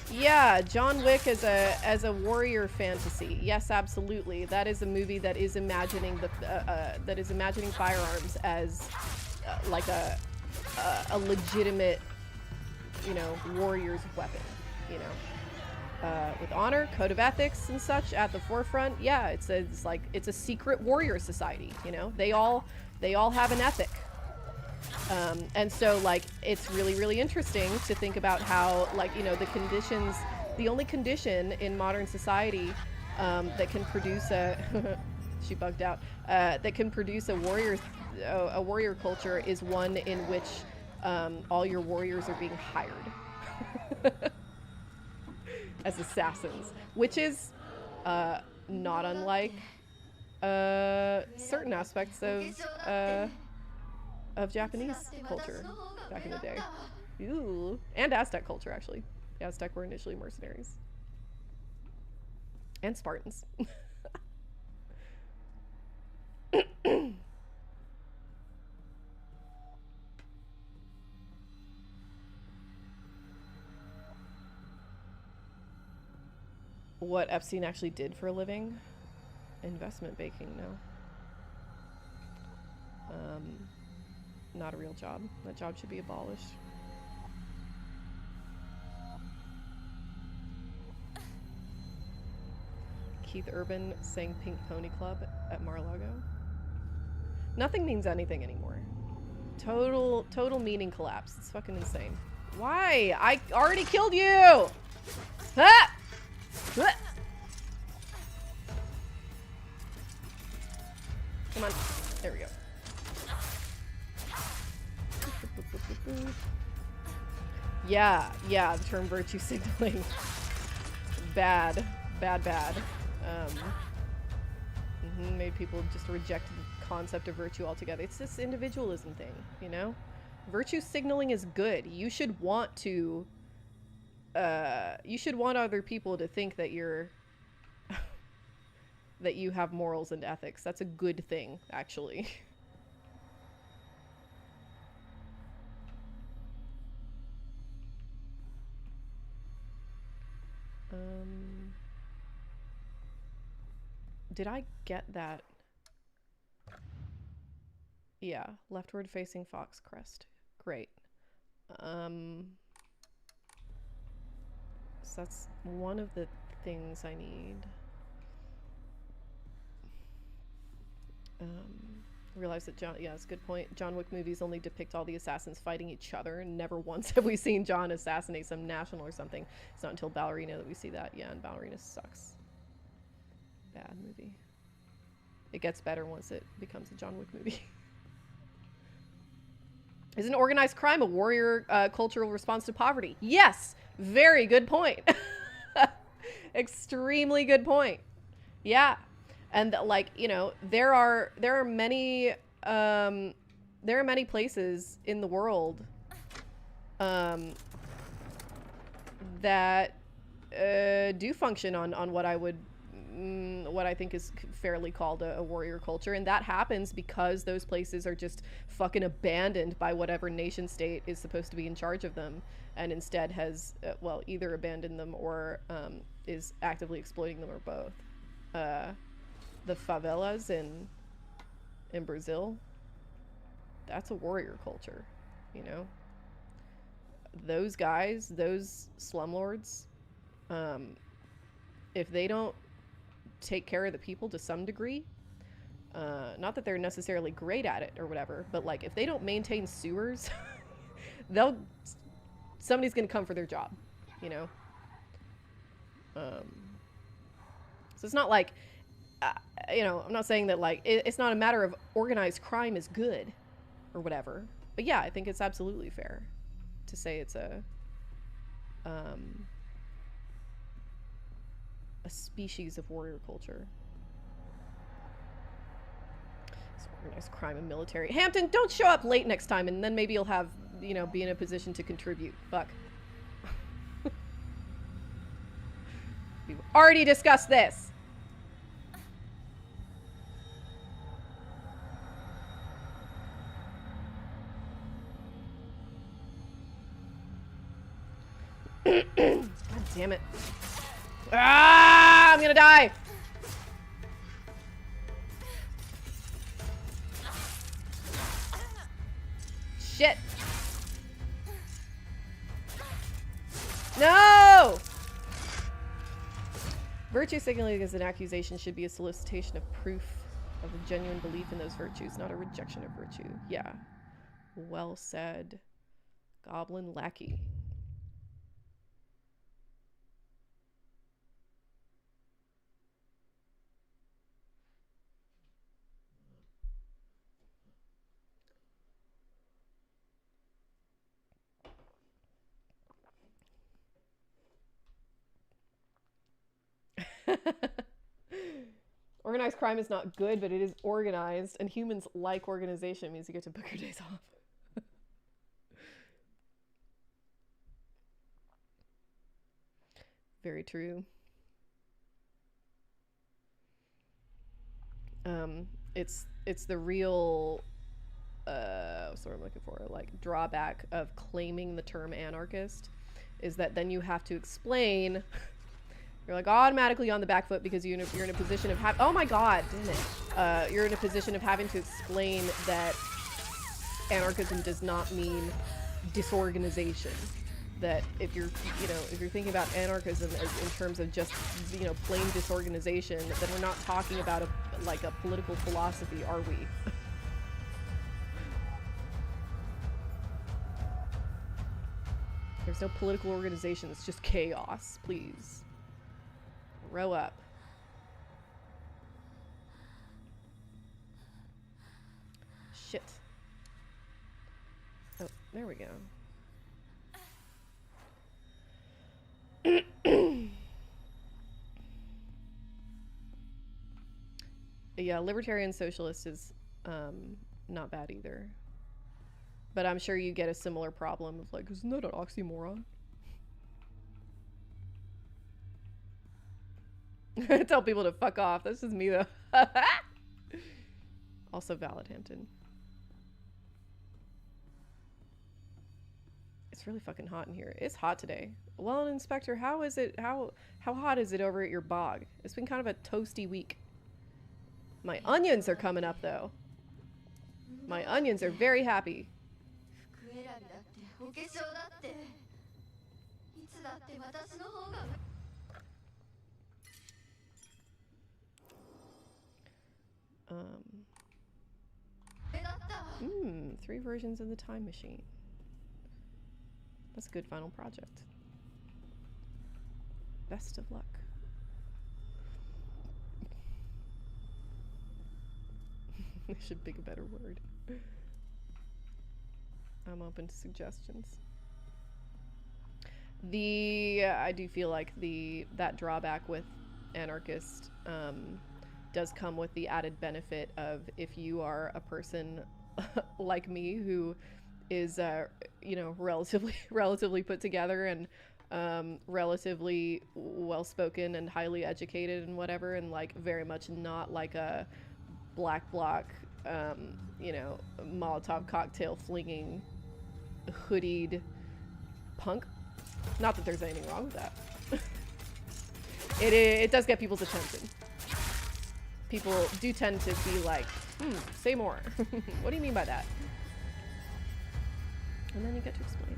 Yeah, John Wick as a warrior fantasy. Yes, absolutely. That is a movie that is imagining firearms as like a legitimate, you know, warrior's weapon. You know, with honor, code of ethics, and such at the forefront. Yeah, it's a secret warrior society. You know, they all have an ethic. And so, like, it's really, really interesting to think about how, like, you know, the only condition in modern society that can produce she bugged out, that can produce a warrior culture is one in which all your warriors are being hired as assassins, which is not unlike certain aspects of Japanese culture back in the day. Ooh. And Aztec culture, actually. The Aztec were initially mercenaries. And Spartans. What Epstein actually did for a living? Investment banking, no. Not a real job. That job should be abolished. Keith Urban sang Pink Pony Club at Mar-a-Lago. Nothing means anything anymore. Total meaning collapse. It's fucking insane. Why? I already killed you! Ah! Come on. There we go. Yeah, the term virtue signaling. Bad. Made people just reject the concept of virtue altogether. It's this individualism thing, you know? Virtue signaling is good. You should want other people to think that you're that you have morals and ethics. That's a good thing, actually. Did I get that? Yeah, leftward facing Fox Crest. Great. So that's one of the things I need. Realize that yeah, that's a good point. John Wick movies only depict all the assassins fighting each other, and never once have we seen John assassinate some national or something. It's not until Ballerina that we see that. Yeah, and Ballerina sucks. Bad movie. It gets better once it becomes a John Wick movie. Isn't organized crime a warrior cultural response to poverty? Yes! Very good point. Extremely good point. Yeah. And like, you know, there are many places in the world that do function on what I think is fairly called a warrior culture, and that happens because those places are just fucking abandoned by whatever nation state is supposed to be in charge of them, and instead has well, either abandoned them or is actively exploiting them, or both. The favelas in Brazil, that's a warrior culture, you know. Those guys, those slumlords, if they don't take care of the people to some degree, not that they're necessarily great at it or whatever, but like if they don't maintain sewers, somebody's gonna come for their job, you know. So it's not like, you know, I'm not saying that like it's not a matter of organized crime is good or whatever, but yeah, I think it's absolutely fair to say it's a species of warrior culture. It's organized crime and military. Hampton, don't show up late next time, and then maybe you'll have, you know, be in a position to contribute. Fuck. We've already discussed this. God damn it. Ah, I'm gonna die. Shit. No! Virtue signaling as an accusation should be a solicitation of proof of a genuine belief in those virtues, not a rejection of virtue. Yeah. Well said. Goblin lackey. Organized crime is not good, but it is organized, and humans like organization. It means you get to book your days off. Very true. It's the real what's the word I'm looking for, like, drawback of claiming the term anarchist, is that then you have to explain. You're like automatically on the back foot because you're in a position of oh my god, damn it. You're in a position of having to explain that anarchism does not mean disorganization. That if you're thinking about anarchism as in terms of just, you know, plain disorganization, then we're not talking about a political philosophy, are we? There's no political organization, it's just chaos, please. Row up. Shit. Oh, there we go. Yeah, libertarian socialist is not bad either. But I'm sure you get a similar problem of like, isn't that an oxymoron? Tell people to fuck off. This is me though. Also valid, Hampton. It's really fucking hot in here. It's hot today. Well, Inspector, how is it? How hot is it over at your bog? It's been kind of a toasty week. My onions are coming up though. My onions are very happy. 3 versions of the Time Machine. That's a good final project. Best of luck. I should pick a better word. I'm open to suggestions. I do feel like that drawback with Anarchist does come with the added benefit of, if you are a person like me who is you know, relatively put together and relatively well spoken and highly educated and whatever, and like very much not like a black bloc you know, Molotov cocktail flinging hoodied punk. Not that there's anything wrong with that. It does get people's attention. People do tend to be like, say more. What do you mean by that? And then you get to explain.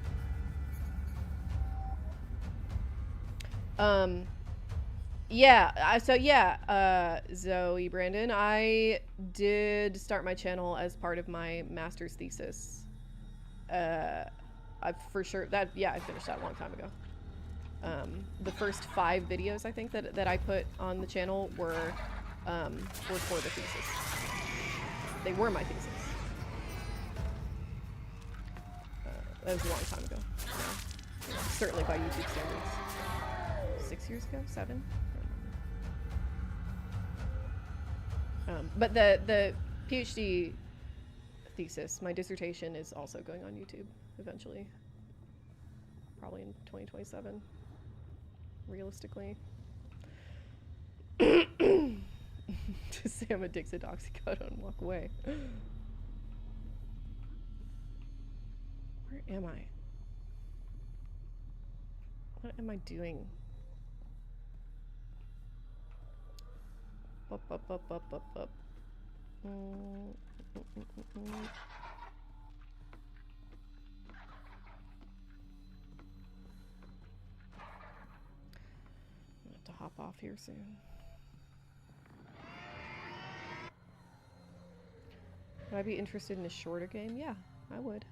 Yeah, Zoe Brandon, I did start my channel as part of my master's thesis. I finished that a long time ago. The first 5 videos, I think, that I put on the channel were for the thesis. They were my thesis. That was a long time ago. You know, certainly by YouTube standards. 6 years ago? 7? But the PhD thesis, my dissertation, is also going on YouTube eventually. Probably in 2027, realistically. Just say I'm addicted to oxycodone and walk away. Where am I? What am I doing? Up. I'm gonna have to hop off here soon. Would I be interested in a shorter game? Yeah, I would.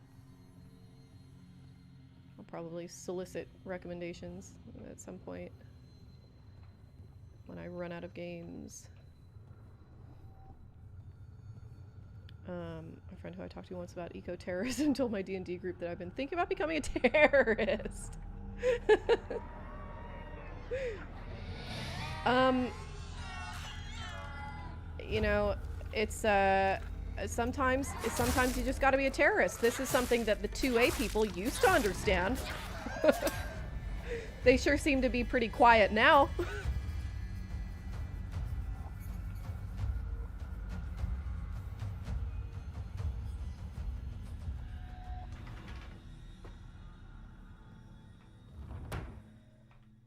I'll probably solicit recommendations at some point when I run out of games. A friend who I talked to once about eco-terrorism told my D&D group that I've been thinking about becoming a terrorist. You know, it's sometimes you just gotta be a terrorist. This is something that the 2A people used to understand. They sure seem to be pretty quiet now.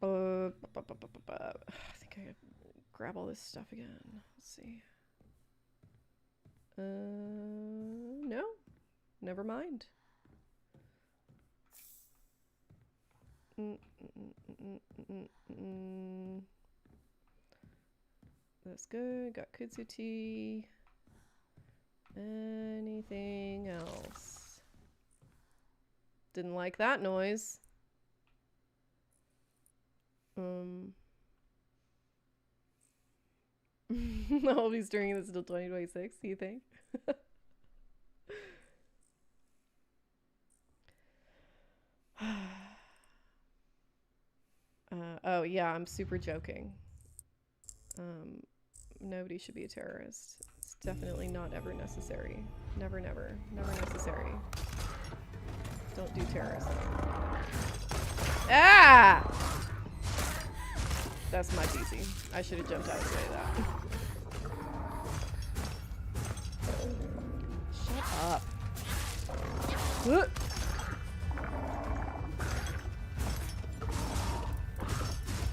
I think I could grab all this stuff again. Let's see. No. Never mind. That's good. Got Kudzuti. Anything else? Didn't like that noise. I'll be streaming this until 2026, do you think? Oh yeah, I'm super joking. Nobody should be a terrorist. It's definitely not ever necessary. Never necessary. Don't do terrorism. Ah! That's my DC. I should have jumped out of the way of that. Shut up.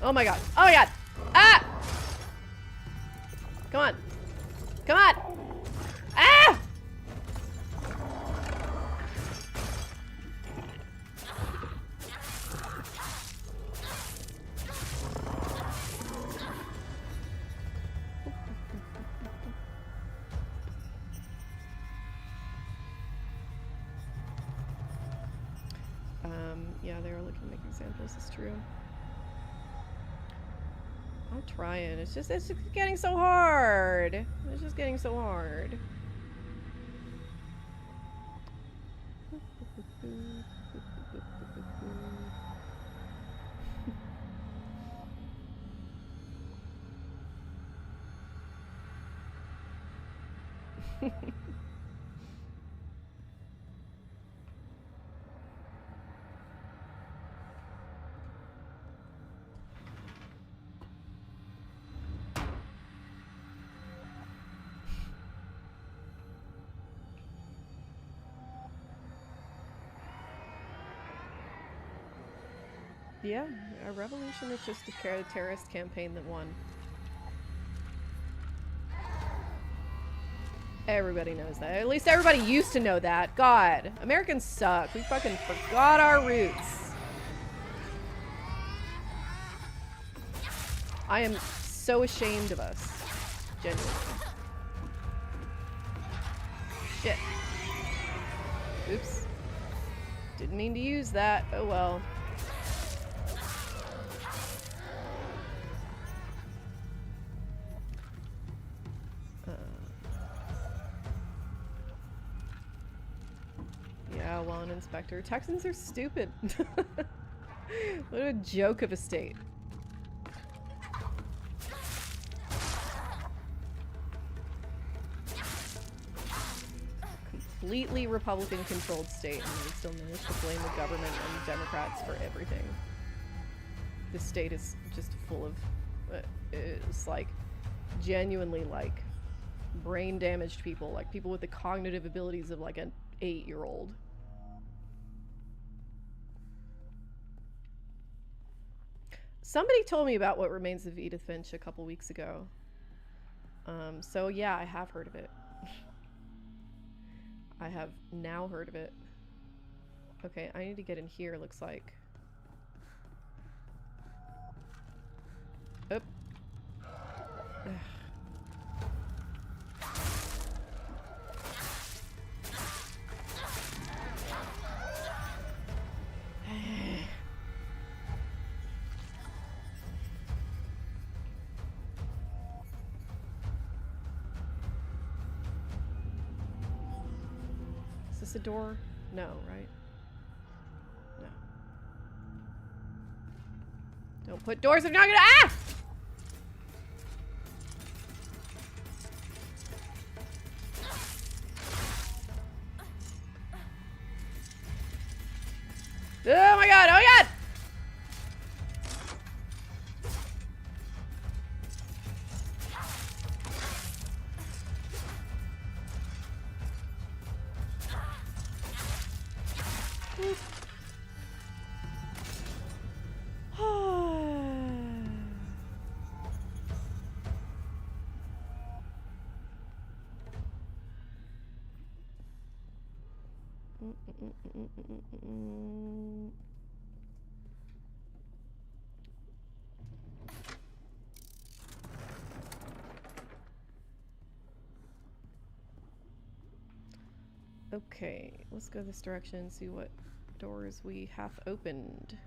Oh my god. Oh my god. Ah! Come on. Come on. Ah! examples is true. I'm trying. It's just getting so hard. It's just getting so hard. Yeah, a revolution is just a terrorist campaign that won. Everybody knows that. At least everybody used to know that. God, Americans suck. We fucking forgot our roots. I am so ashamed of us. Genuinely. Shit. Oops. Didn't mean to use that. Oh well. Yeah, well, an inspector. Texans are stupid. What a joke of a state. Completely Republican-controlled state, and we still manage to blame the government and Democrats for everything. This state is just full of, it's like, genuinely, like, brain-damaged people, like people with the cognitive abilities of, like, an 8-year-old. Somebody told me about What Remains of Edith Finch a couple weeks ago. So yeah, I have heard of it. I have now heard of it. Okay, I need to get in here, looks like. Oop. Is this a door? No, right? No. Don't put doors if you're not gonna— ah! Oh my god, oh my god! Okay, let's go this direction and see what doors we have opened.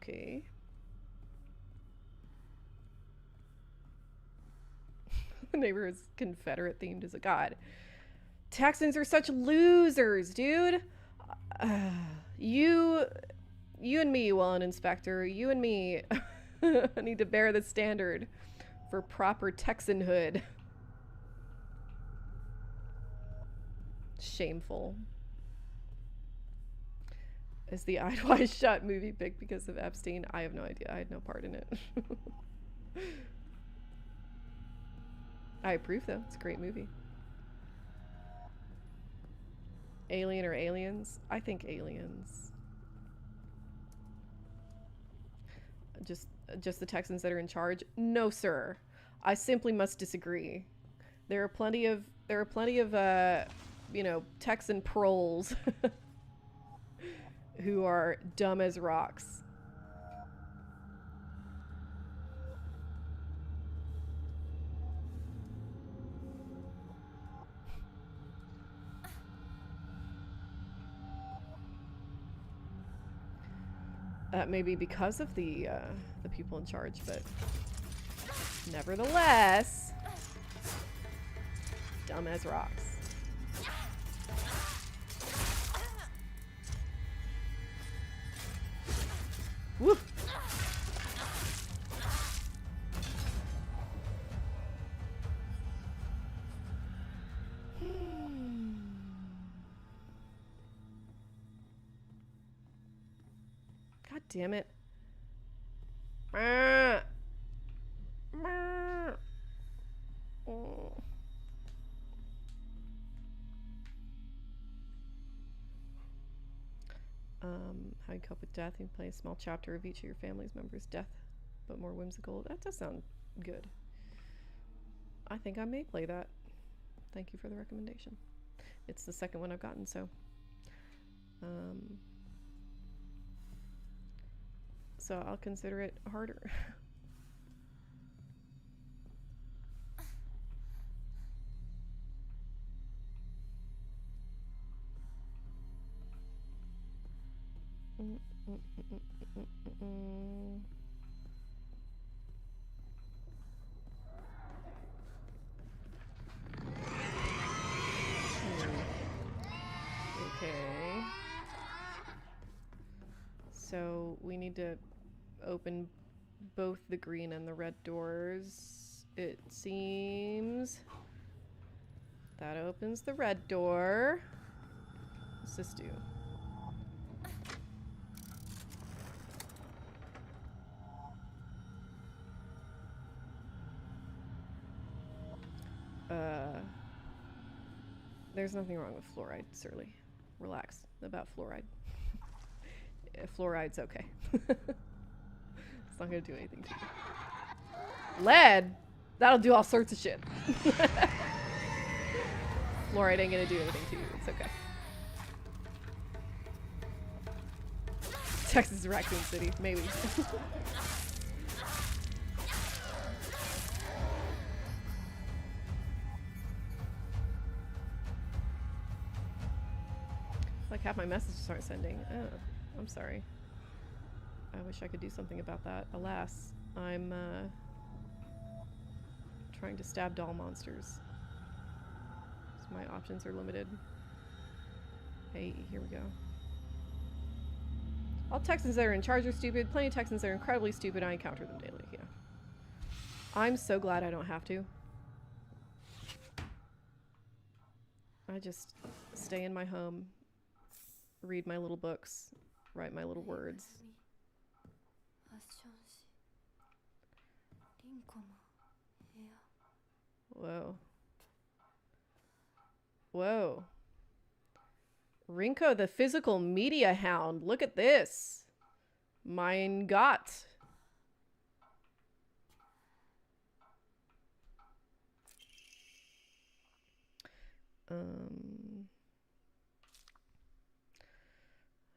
Okay. The neighborhood's Confederate themed as a god. Texans are such losers, dude. You and me, Welland Inspector, you and me need to bear the standard for proper Texanhood. Shameful. Is the Eyed Shut movie picked because of Epstein? I have no idea. I had no part in it. I approve, though. It's a great movie. Alien or aliens? I think aliens. Just the Texans that are in charge? No, sir. I simply must disagree. There are plenty of you know, Texan proles who are dumb as rocks That may be because of the people in charge, but nevertheless, dumb as rocks. Woo! God damn it. How you cope with death. You play a small chapter of each of your family's members' death, but more whimsical. That does sound good. I think I may play that. Thank you for the recommendation. It's the second one I've gotten, so so I'll consider it harder. Okay. So we need to open both the green and the red doors. It seems that opens the red door. What's this do? There's nothing wrong with fluoride, Surly. Relax about fluoride. Fluoride's okay. It's not gonna do anything to you. Lead? That'll do all sorts of shit. Fluoride ain't gonna do anything to you. It's okay. Texas is Raccoon City, maybe. Like half my messages aren't sending. Oh, I'm sorry. I wish I could do something about that. Alas, I'm trying to stab doll monsters. So my options are limited. Hey, here we go. All Texans that are in charge are stupid. Plenty of Texans that are incredibly stupid. I encounter them daily. Yeah. I'm so glad I don't have to. I just stay in my home, read my little books, write my little words. Whoa. Whoa. Rinko the physical media hound. Look at this. Mein Gott.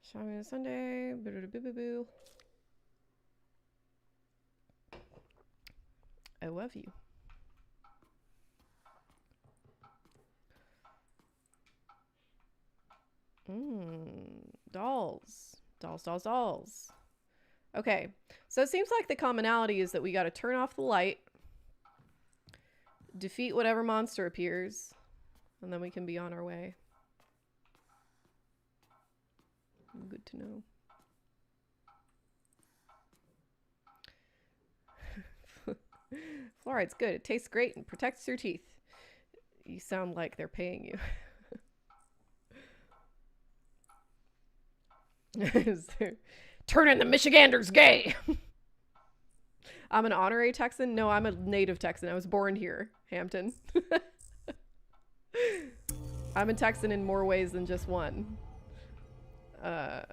Shopping on Sunday. Boo-boo-boo-boo. I love you. Dolls. Dolls, dolls, dolls. Okay, so it seems like the commonality is that we gotta turn off the light, defeat whatever monster appears, and then we can be on our way. Good to know. Fluoride's good. It tastes great and protects your teeth. You sound like they're paying you. Turning the Michiganders gay. I'm an honorary Texan? No, I'm a native Texan. I was born here, Hampton. I'm a Texan in more ways than just one. I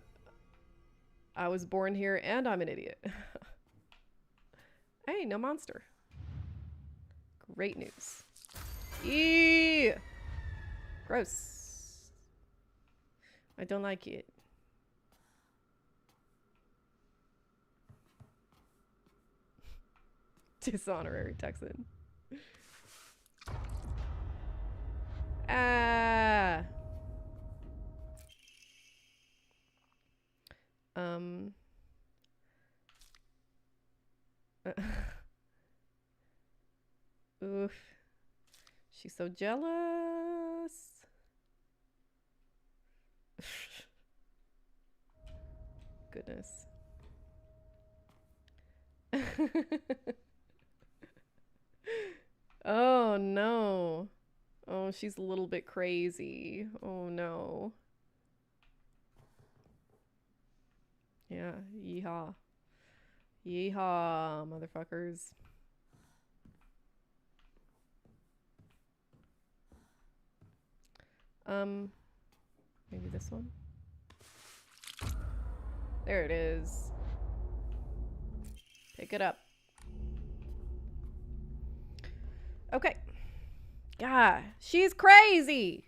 was born here and I'm an idiot. Hey, no monster. Great news. Eee! Gross. I don't like it. Dishonorary Texan. Ah. Oof. She's so jealous. Goodness. Oh no. Oh, she's a little bit crazy. Oh no. Yeah, yeehaw. Yeehaw, motherfuckers. Maybe this one? There it is. Pick it up. Okay. God, she's crazy!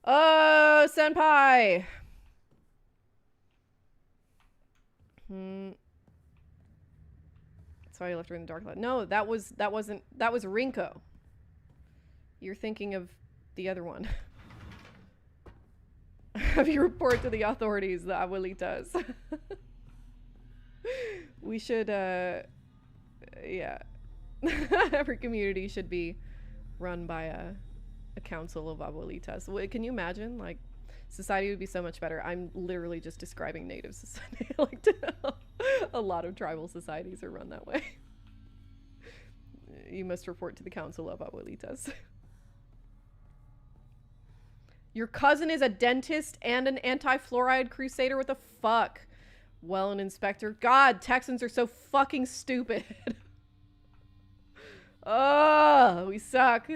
Oh, senpai! Sorry, I left her in the dark. No, that wasn't. That was Rinko. You're thinking of the other one. Have you report to the authorities, the abuelitas? We should, yeah. Every community should be run by a council of abuelitas. Can you imagine? Like, society would be so much better. I'm literally just describing native society. Like, a lot of tribal societies are run that way. You must report to the council of abuelitas. Your cousin is a dentist and an anti-fluoride crusader? What the fuck? Well, an inspector. God, Texans are so fucking stupid. Oh, we suck.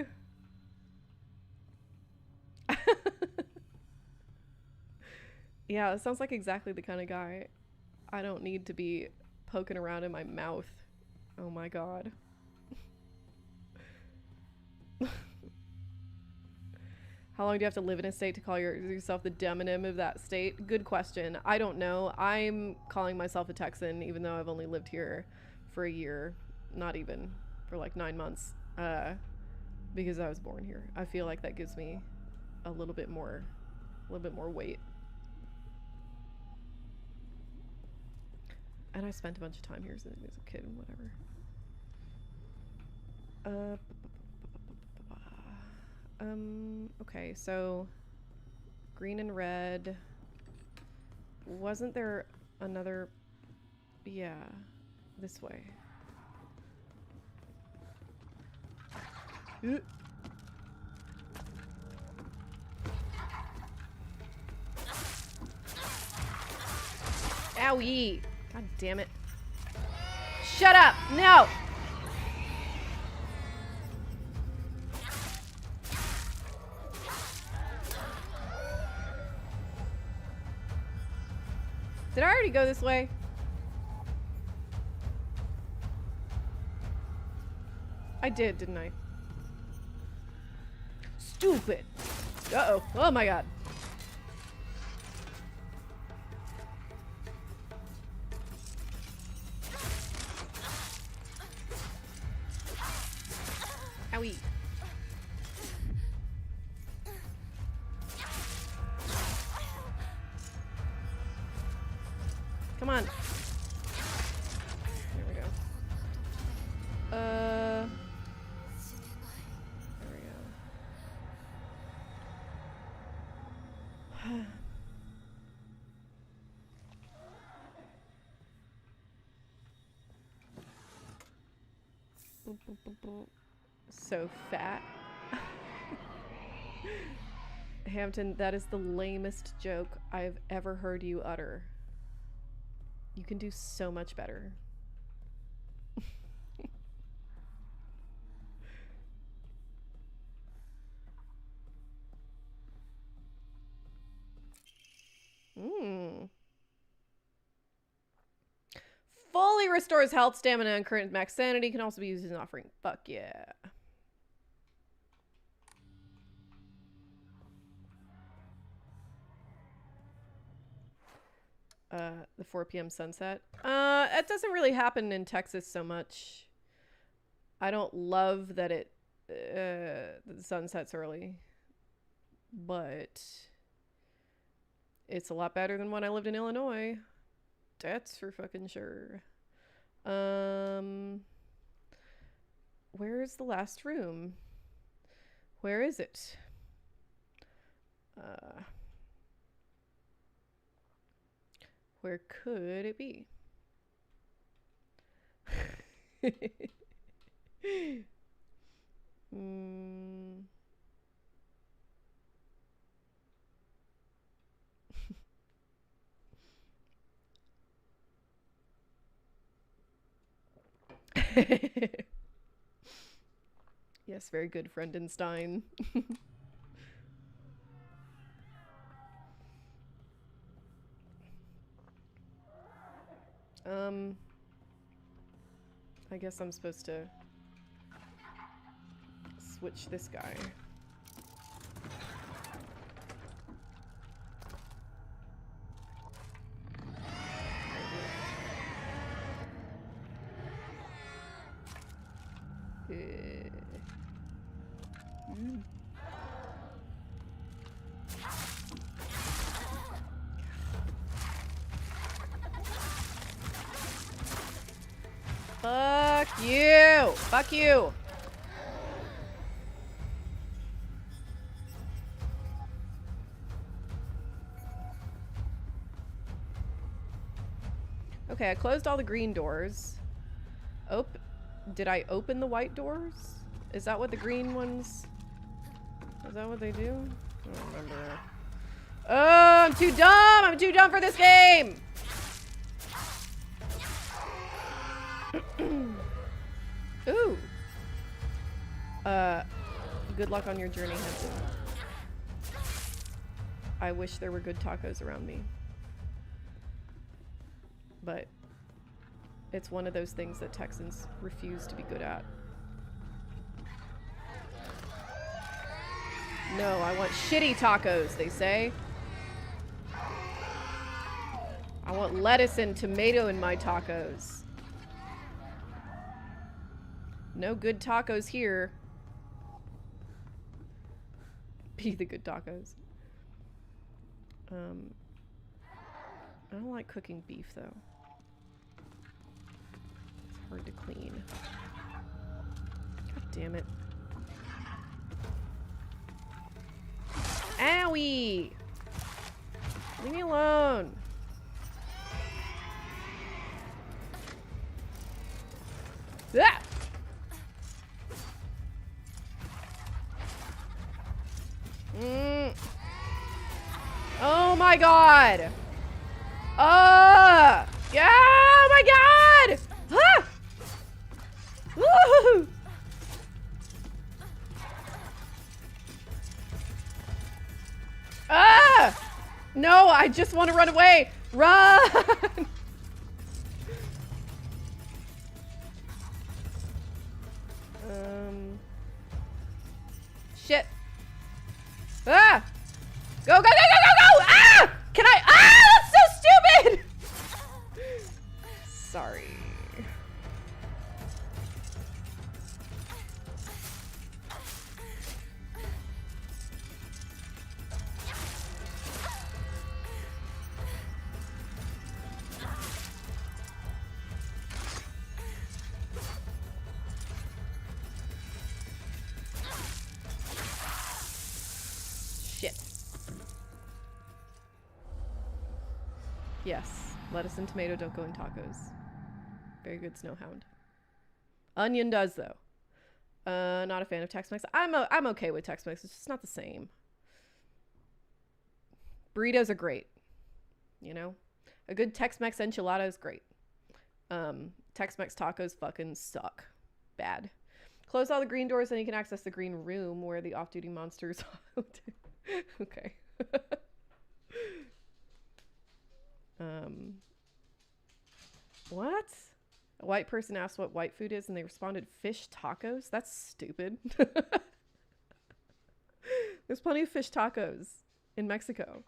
Yeah, it sounds like exactly the kind of guy I don't need to be poking around in my mouth. Oh my god. How long do you have to live in a state to call yourself the demonym of that state? Good question. I don't know. I'm calling myself a Texan, even though I've only lived here for a year. Not even. For like 9 months. Because I was born here. I feel like that gives me a little bit more weight. And I spent a bunch of time here as a kid and whatever. Okay, so green and red. Wasn't there another? Yeah, this way. Owie! God damn it. Shut up! No! Did I already go this way? I did, didn't I? Stupid! Uh-oh. Oh my god. Owie. Come on. There we go. There we go. So fat. Hampton, that is the lamest joke I've ever heard you utter. You can do so much better. Fully restores health, stamina, and current max sanity. Can also be used as an offering. Fuck yeah. The 4 p.m. sunset. It doesn't really happen in Texas so much. I don't love that the sun sets early, but It's a lot better than when I lived in Illinois. That's for fucking sure. Where is the last room? Where is it? Where could it be? Yes, very good, Frendenstein. I guess I'm supposed to switch this guy. Fuck you! Fuck you! Okay, I closed all the green doors. Did I open the white doors? Is that what the green ones... Is that what they do? I don't remember. Oh, I'm too dumb! I'm too dumb for this game! Ooh. Good luck on your journey, Henson. I wish there were good tacos around me. But it's one of those things that Texans refuse to be good at. No, I want shitty tacos, they say. I want lettuce and tomato in my tacos. No good tacos here. Be the good tacos. I don't like cooking beef though. It's hard to clean. God damn it. Owie! Leave me alone. Ah! Oh my god! Yeah! Oh my god! Ah! Woohoo! Ah! No, I just want to run away! Run! Shit. Ah! Go, go, go, go, go, go! Ah! Can I? Ah! That's so stupid! Sorry. Shit. Yes. Lettuce and tomato don't go in tacos. Very good, Snowhound. Onion does, though. Not a fan of Tex-Mex. I'm okay with Tex-Mex. It's just not the same. Burritos are great. You know? A good Tex-Mex enchilada is great. Tex-Mex tacos fucking suck. Bad. Close all the green doors, and you can access the green room where the off-duty monsters are. Okay. What? A white person asked what white food is, and they responded, fish tacos? That's stupid. There's plenty of fish tacos in Mexico.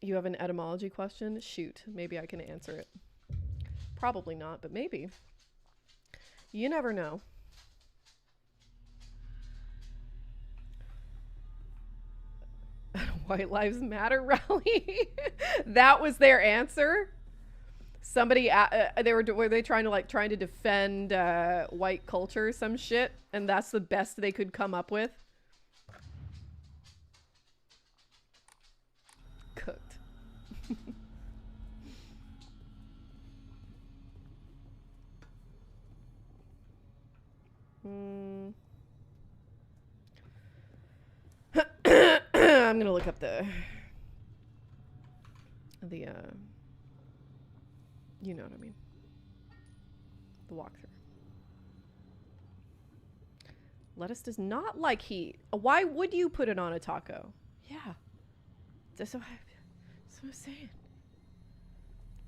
You have an etymology question? Shoot, maybe I can answer it. Probably not, but maybe. You never know. White Lives Matter rally. That was their answer. Somebody were they trying to defend white culture or some shit, and that's the best they could come up with. Cooked. I'm gonna look up the you know what I mean, the walkthrough. Lettuce does not like heat. Why would you put it on a taco? Yeah, that's what I'm saying.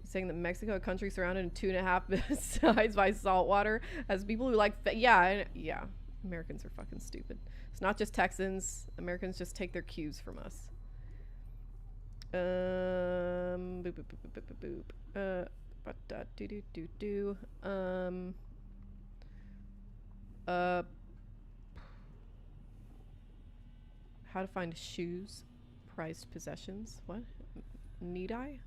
Saying that Mexico, a country surrounded in 2.5 sides by salt water, has people who like yeah. Americans are fucking stupid. It's not just Texans. Americans just take their cues from us. Boop boop boop boop boop boop. How to find shoes, prized possessions. What? Need I?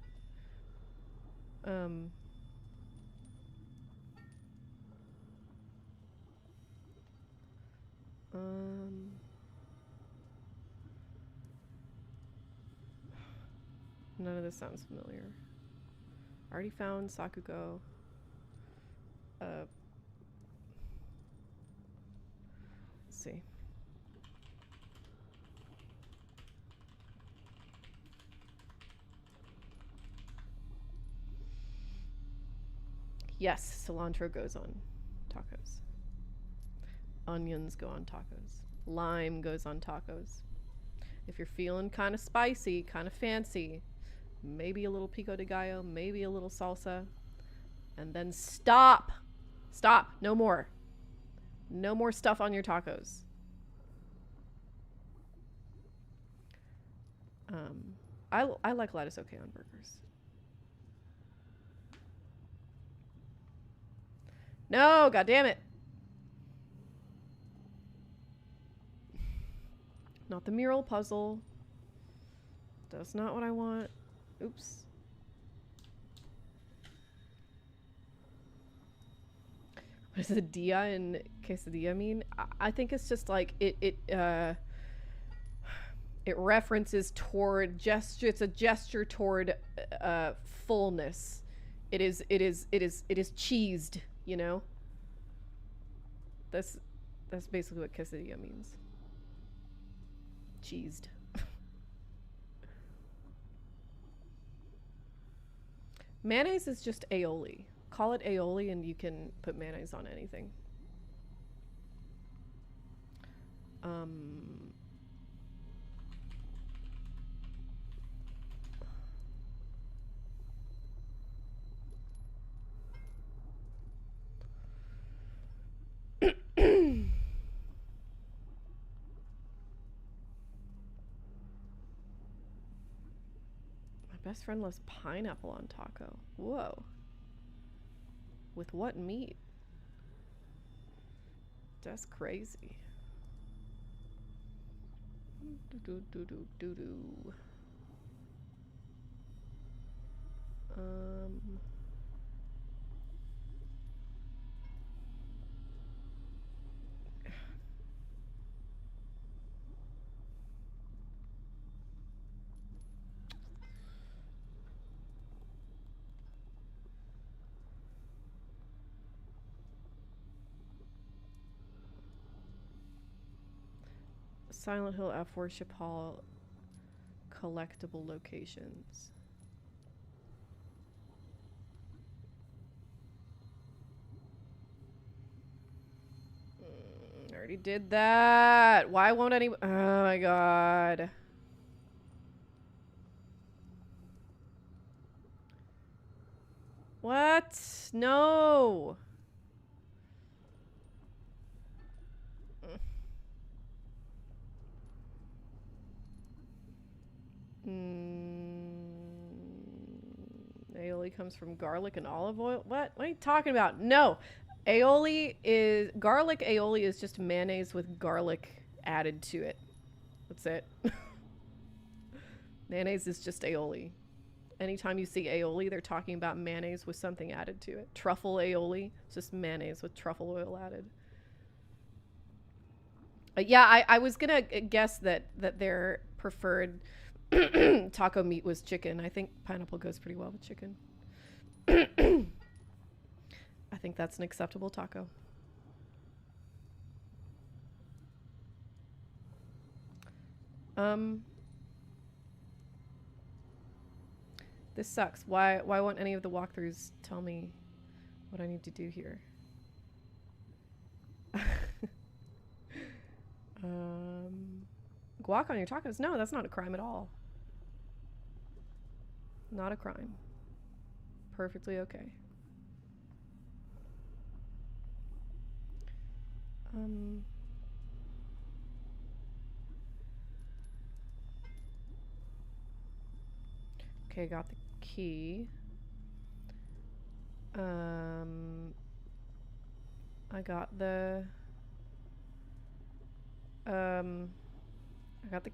None of this sounds familiar. Already found Sakugo. Let's see. Yes, cilantro goes on tacos. Onions go on tacos. Lime goes on tacos. If you're feeling kind of spicy, kind of fancy, maybe a little pico de gallo, maybe a little salsa, and then stop. Stop. No more. No more stuff on your tacos. I like lettuce okay on burgers. No, god damn it. Not the mural puzzle. That's not what I want. Oops. What does the dia and quesadilla mean? I think it's just like it references toward gesture. It's a gesture toward fullness. It is cheesed, you know? That's basically what quesadilla means. Cheesed. Mayonnaise is just aioli. Call it aioli and you can put mayonnaise on anything. Best friend loves pineapple on taco. Whoa. With what meat? That's crazy. Silent Hill F Worship Hall collectible locations. I already did that. Why won't any? Oh my god. What? No. Aioli comes from garlic and olive oil. What? What are you talking about? No. Aioli is garlic. Aioli is just mayonnaise with garlic added to it. That's it. Mayonnaise is just aioli. Anytime you see aioli, they're talking about mayonnaise with something added to it. Truffle aioli, it's just mayonnaise with truffle oil added. Yeah, I was gonna guess that their preferred taco meat was chicken. I think pineapple goes pretty well with chicken. I think that's an acceptable taco. This sucks. Why won't any of the walkthroughs tell me what I need to do here? Guac on your tacos? No, that's not a crime at all. Not a crime. Perfectly okay. Okay, got the key. I got the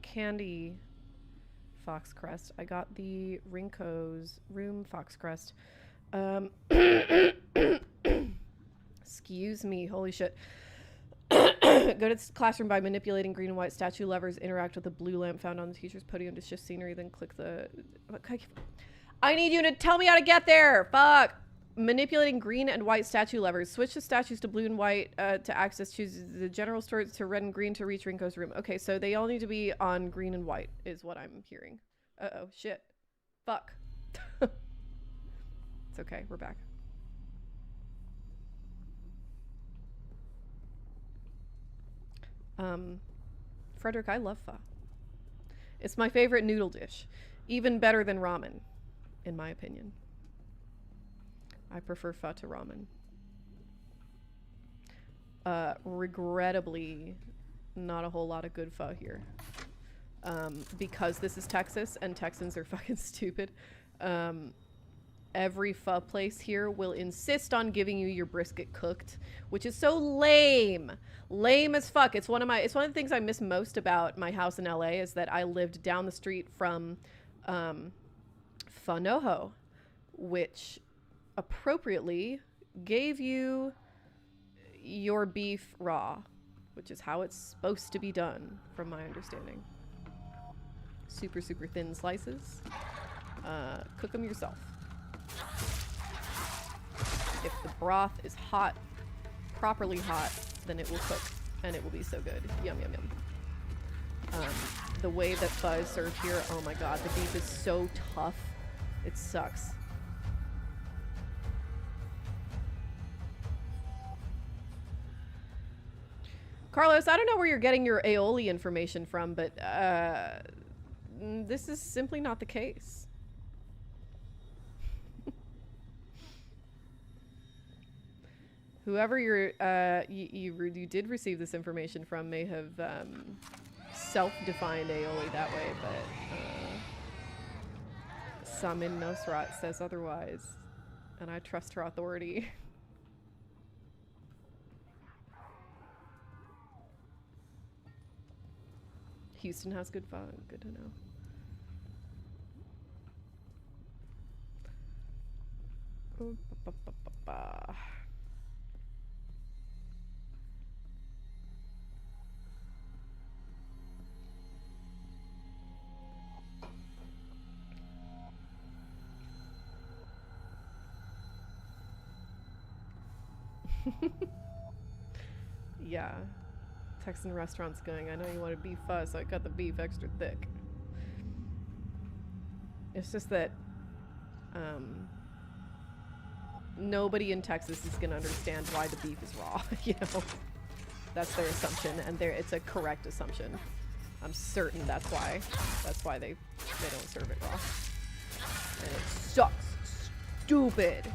candy fox crest. I got the Rinko's room fox crest. Excuse me, holy shit. Go to the classroom by manipulating green and white statue levers. Interact with the blue lamp found on the teacher's podium to shift scenery. Then click the... I need you to tell me how to get there! Fuck! Manipulating green and white statue levers. Switch the statues to blue and white to access. Choose the general store to red and green to reach Rinko's room. Okay, so they all need to be on green and white is what I'm hearing. Uh-oh, shit. Fuck. It's okay, we're back. Frederick, I love pho. It's my favorite noodle dish. Even better than ramen, in my opinion. I prefer pho to ramen. Regrettably, not a whole lot of good pho here. Because this is Texas and Texans are fucking stupid. Every pho place here will insist on giving you your brisket cooked, which is so lame. Lame as fuck. It's one of the things I miss most about my house in LA is that I lived down the street from Pho Noho, which appropriately gave you your beef raw, which is how it's supposed to be done from my understanding. Super, super thin slices. Cook them yourself. If the broth is hot, properly hot, then it will cook and it will be so good. Yum, yum, yum. The way that pho is served here, oh my god, the beef is so tough. It sucks. Carlos, I don't know where you're getting your aioli information from, but this is simply not the case. Whoever you did receive this information from may have self-defined aioli that way, but Samin Nosrat says otherwise, and I trust her authority. Houston has good fun. Good to know. Yeah. Texan restaurants going, I know you want a beef pho, so I cut the beef extra thick. It's just that nobody in Texas is gonna understand why the beef is raw. You know, that's their assumption, and it's a correct assumption. I'm certain that's why they don't serve it raw, and it sucks. Stupid.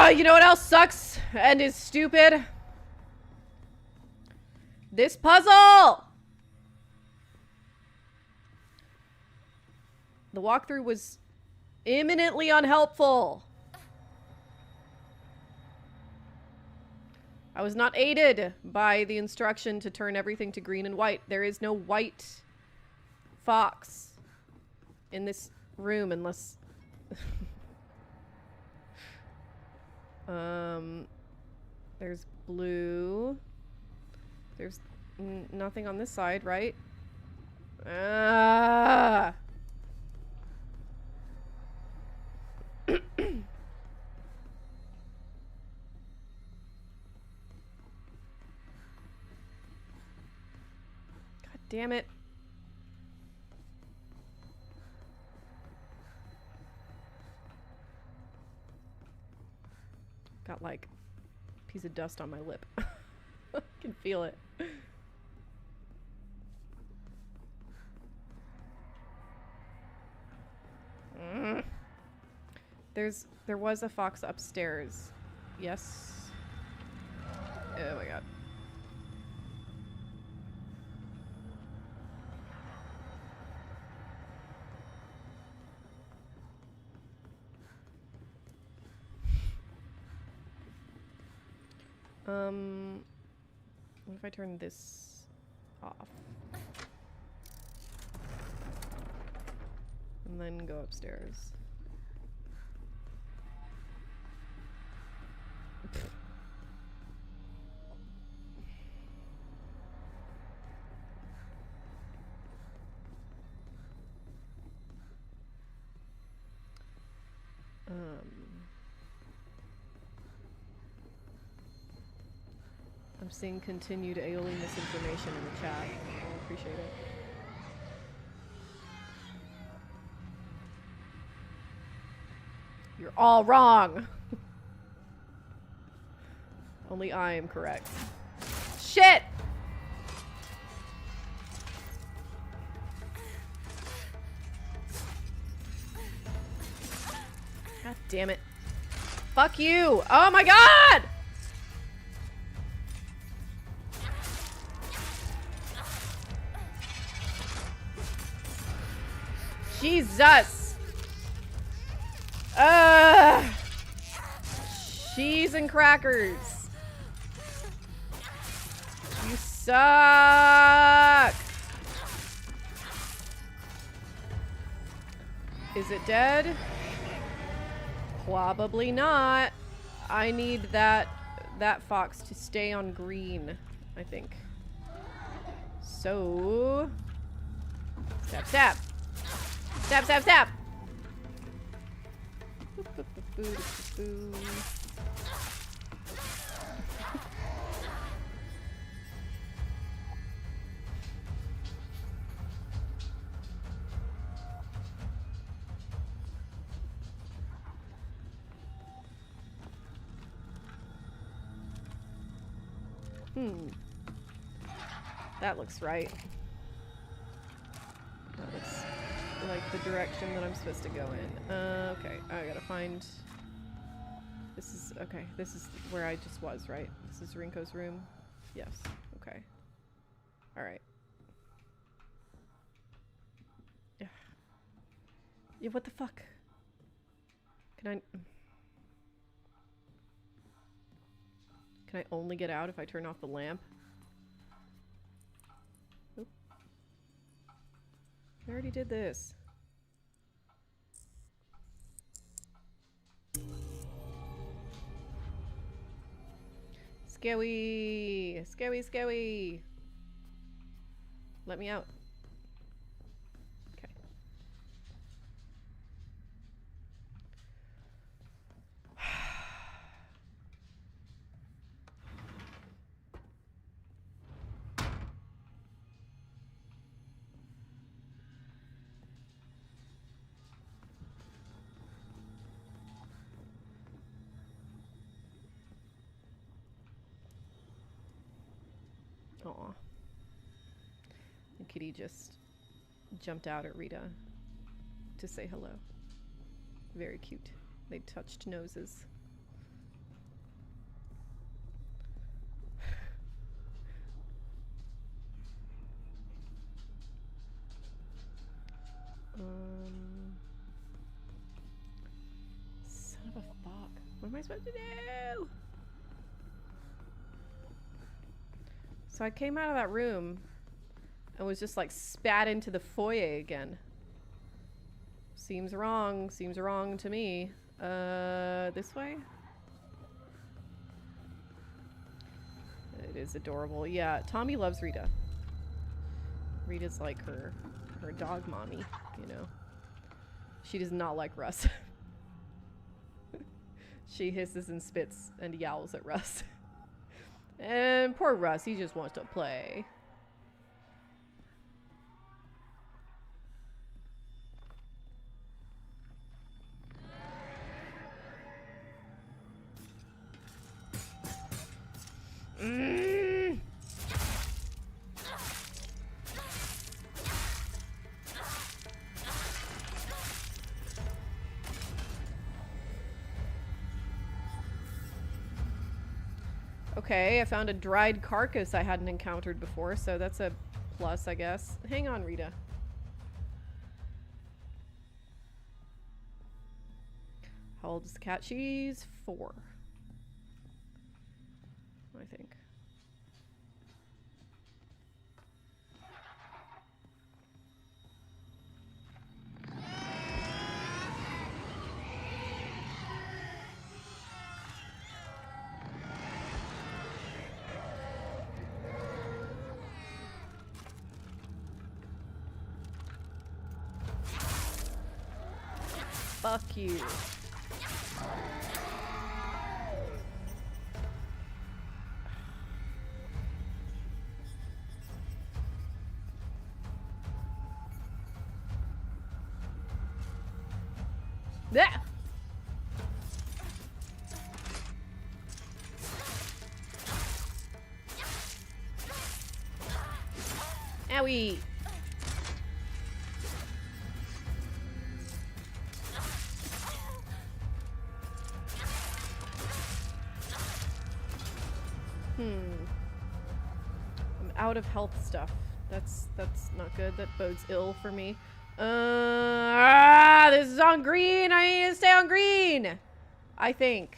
You know what else sucks and is stupid? This puzzle! The walkthrough was Imminently unhelpful. I was not aided by the instruction to turn everything to green and white. There is no white fox in this room unless... There's blue. There's nothing on this side, right? Ah! God damn it. Got like a piece of dust on my lip. I can feel it. There was a fox upstairs. Yes. Oh my god. What if I turn this off? And then go upstairs. I'm seeing continued ailing misinformation in the chat. I appreciate it. You're all wrong! Only I am correct. Shit! God damn it. Fuck you! Oh my god! Jesus! Cheese and crackers. You suck! Is it dead? Probably not. I need that fox to stay on green, I think. So... Stab, stab! Stab, stab, stab! That looks right. That looks like the direction that I'm supposed to go in. Okay, I gotta find... This is... Okay, this is where I just was, right? This is Rinko's room? Yes. Okay. Alright. Yeah. Yeah, what the fuck? Can I only get out if I turn off the lamp? Oop. I already did this. Scary! Scary, scary! Let me out. Okay. Aw. The kitty just jumped out at Rita to say hello. Very cute. They touched noses. am I supposed to do? So I came out of that room and was just like spat into the foyer again. Seems wrong to me. This way? It is adorable. Yeah, Tommy loves Rita. Rita's like her dog mommy, you know. She does not like Russ. She hisses and spits and yowls at Russ. And poor Russ, he just wants to play. Okay, I found a dried carcass I hadn't encountered before, so that's a plus, I guess. Hang on, Rita. How old is the cat? She's 4. I think. Fuck you. Yeah. Owie. I'm out of health stuff. That's not good. That bodes ill for me. This is on green. I need to stay on green. I think.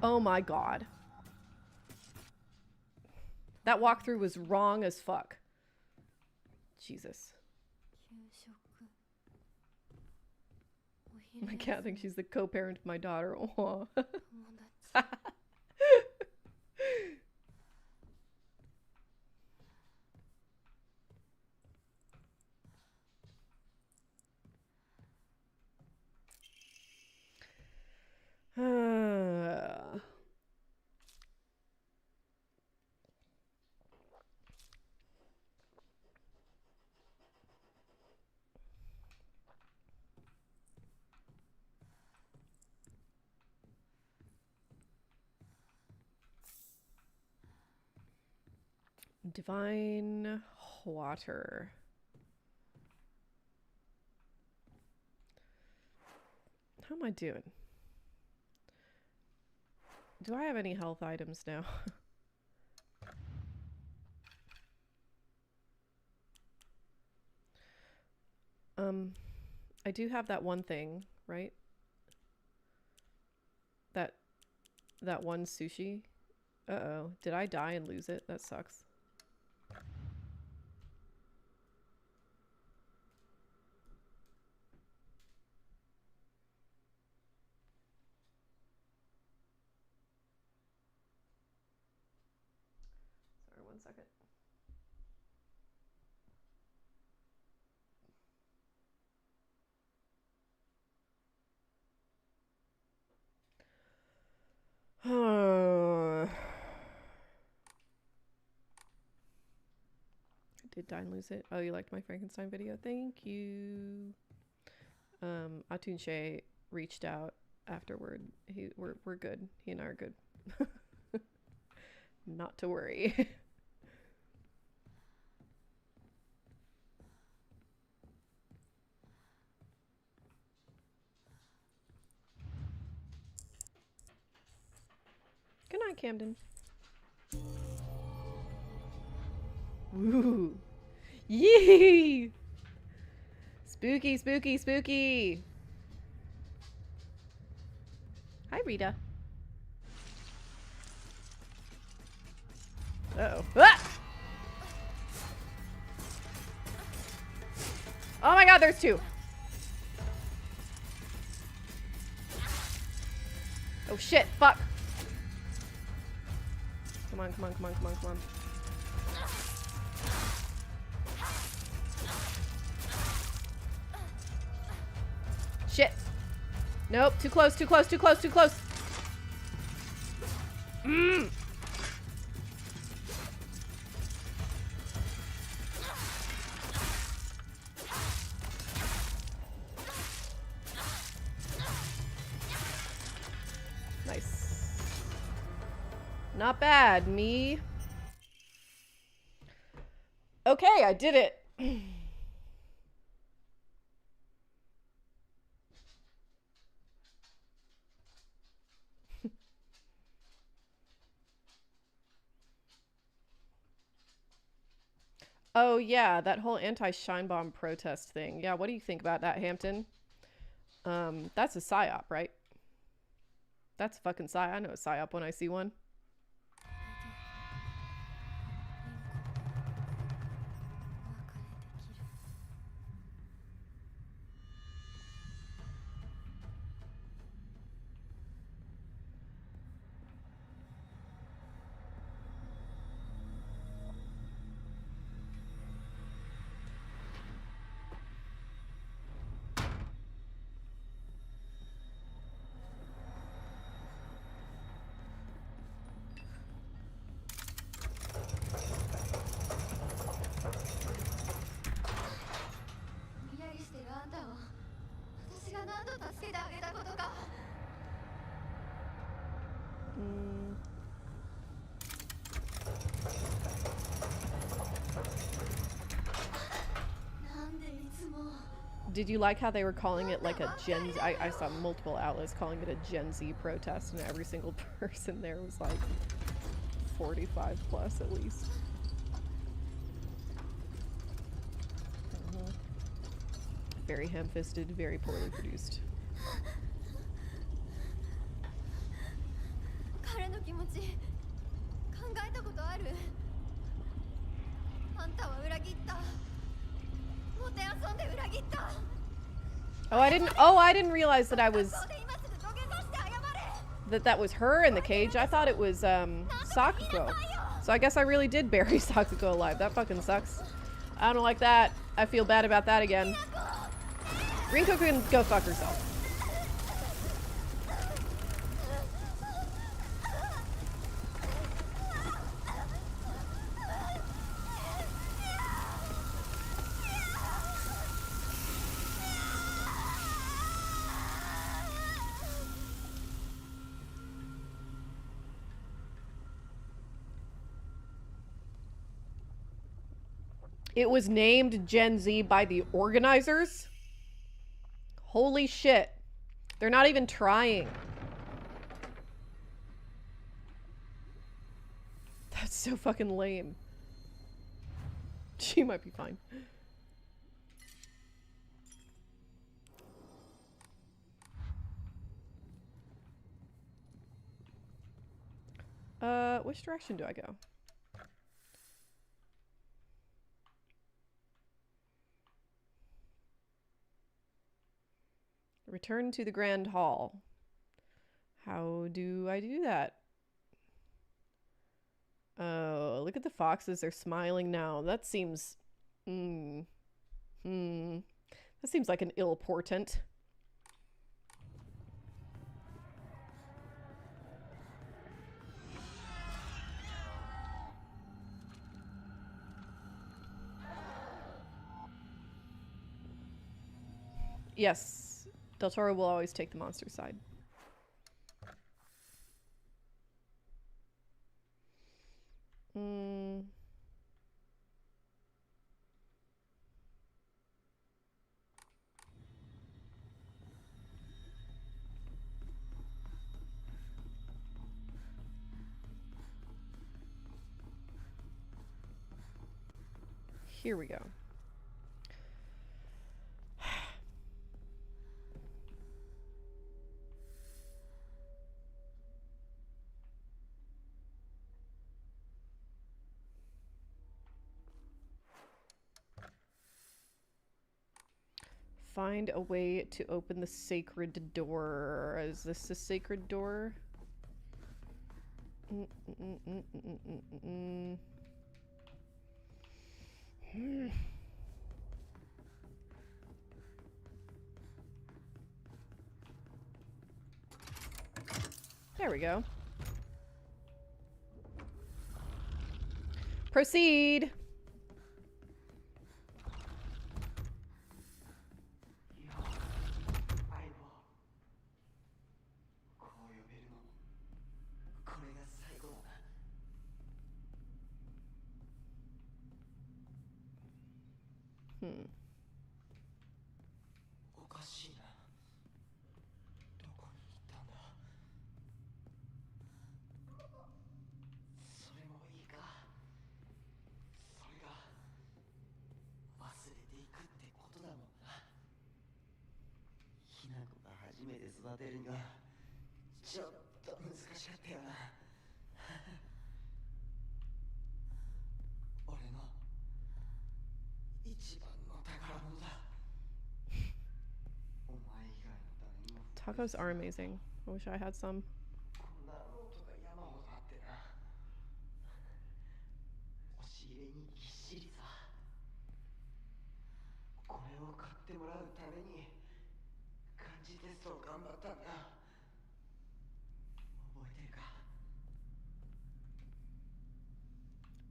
Oh my god. That walkthrough was wrong as fuck. Jesus. My cat thinks she's the co-parent of my daughter. Aww. Divine water. How am I doing? Do I have any health items now? I do have that one thing, right? That one sushi. Uh-oh. Did I die and lose it? That sucks. Sorry, 1 second. did die and lose it. Oh, you liked my Frankenstein video? Thank you. Atun Shea reached out afterward. We're good. He and I are good. Not to worry. Good night, Camden. Woo! Yee! Spooky, spooky, spooky! Hi, Rita. Uh-oh. Ah! Oh my god, there's two! Oh shit, fuck! Come on, come on, come on, come on, come on. Shit. Nope, too close, too close, too close, too close. Mmm. Nice. Not bad, me. Okay, I did it. Oh yeah, that whole anti-shine bomb protest thing. Yeah, what do you think about that, Hampton? That's a psyop, right? That's a fucking psyop. I know a psyop when I see one. Did you like how they were calling it like a Gen Z? I saw multiple outlets calling it a Gen Z protest, and every single person there was like 45 plus at least. Very ham-fisted, very poorly produced. I didn't realize that that was her in the cage. I thought it was Sakuko. So I guess I really did bury Sakuko alive. That fucking sucks. I don't like that. I feel bad about that again. Rinko can go fuck herself. It was named Gen Z by the organizers? Holy shit. They're not even trying. That's so fucking lame. She might be fine. Which direction do I go? Return to the Grand Hall. How do I do that? Oh, look at the foxes. They're smiling now. That seems... That seems like an ill portent. Yes, Del Toro will always take the monster side. Here we go. Find a way to open the sacred door. Is this the sacred door? There we go. Proceed! Tacos are amazing. I wish I had some.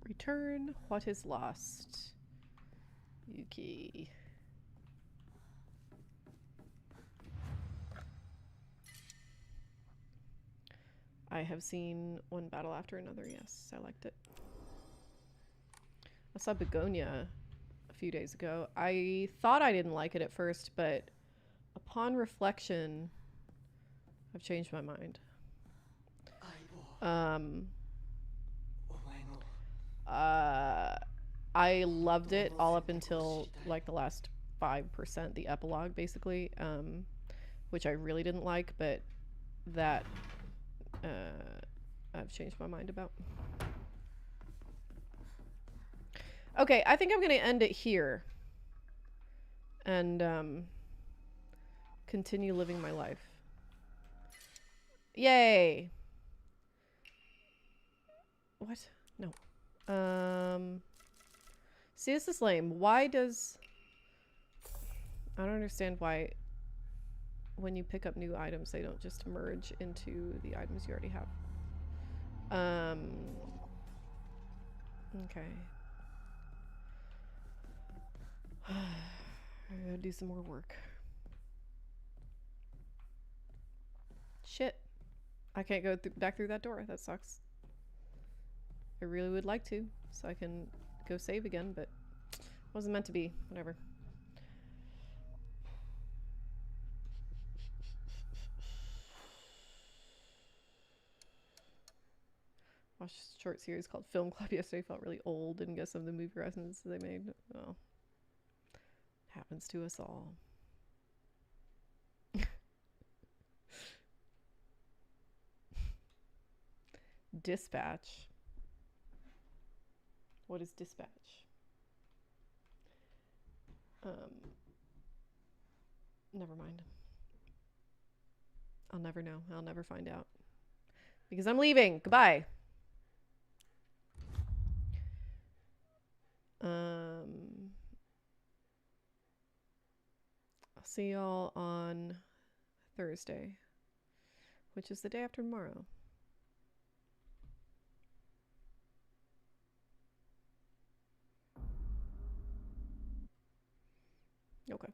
Return what is lost. Yuki. I have seen one battle after another, yes. I liked it. I saw Begonia a few days ago. I thought I didn't like it at first, but upon reflection, I've changed my mind. I loved it all up until like the last 5%, the epilogue basically, which I really didn't like, but that I've changed my mind about. Okay, I think I'm gonna end it here and continue living my life. Yay! What? No. See, this is lame. Why does... I don't understand why when you pick up new items, they don't just merge into the items you already have. Okay. I gotta do some more work. Shit. I can't go back through that door. That sucks. I really would like to, so I can go save again, but wasn't meant to be. Whatever. Watched a short series called Film Club yesterday. Felt really old. Didn't get some of the movie references they made. Well, happens to us all. Dispatch. What is dispatch? Never mind. I'll never know. I'll never find out. Because I'm leaving. Goodbye. I'll see y'all on Thursday, which is the day after tomorrow. Okay.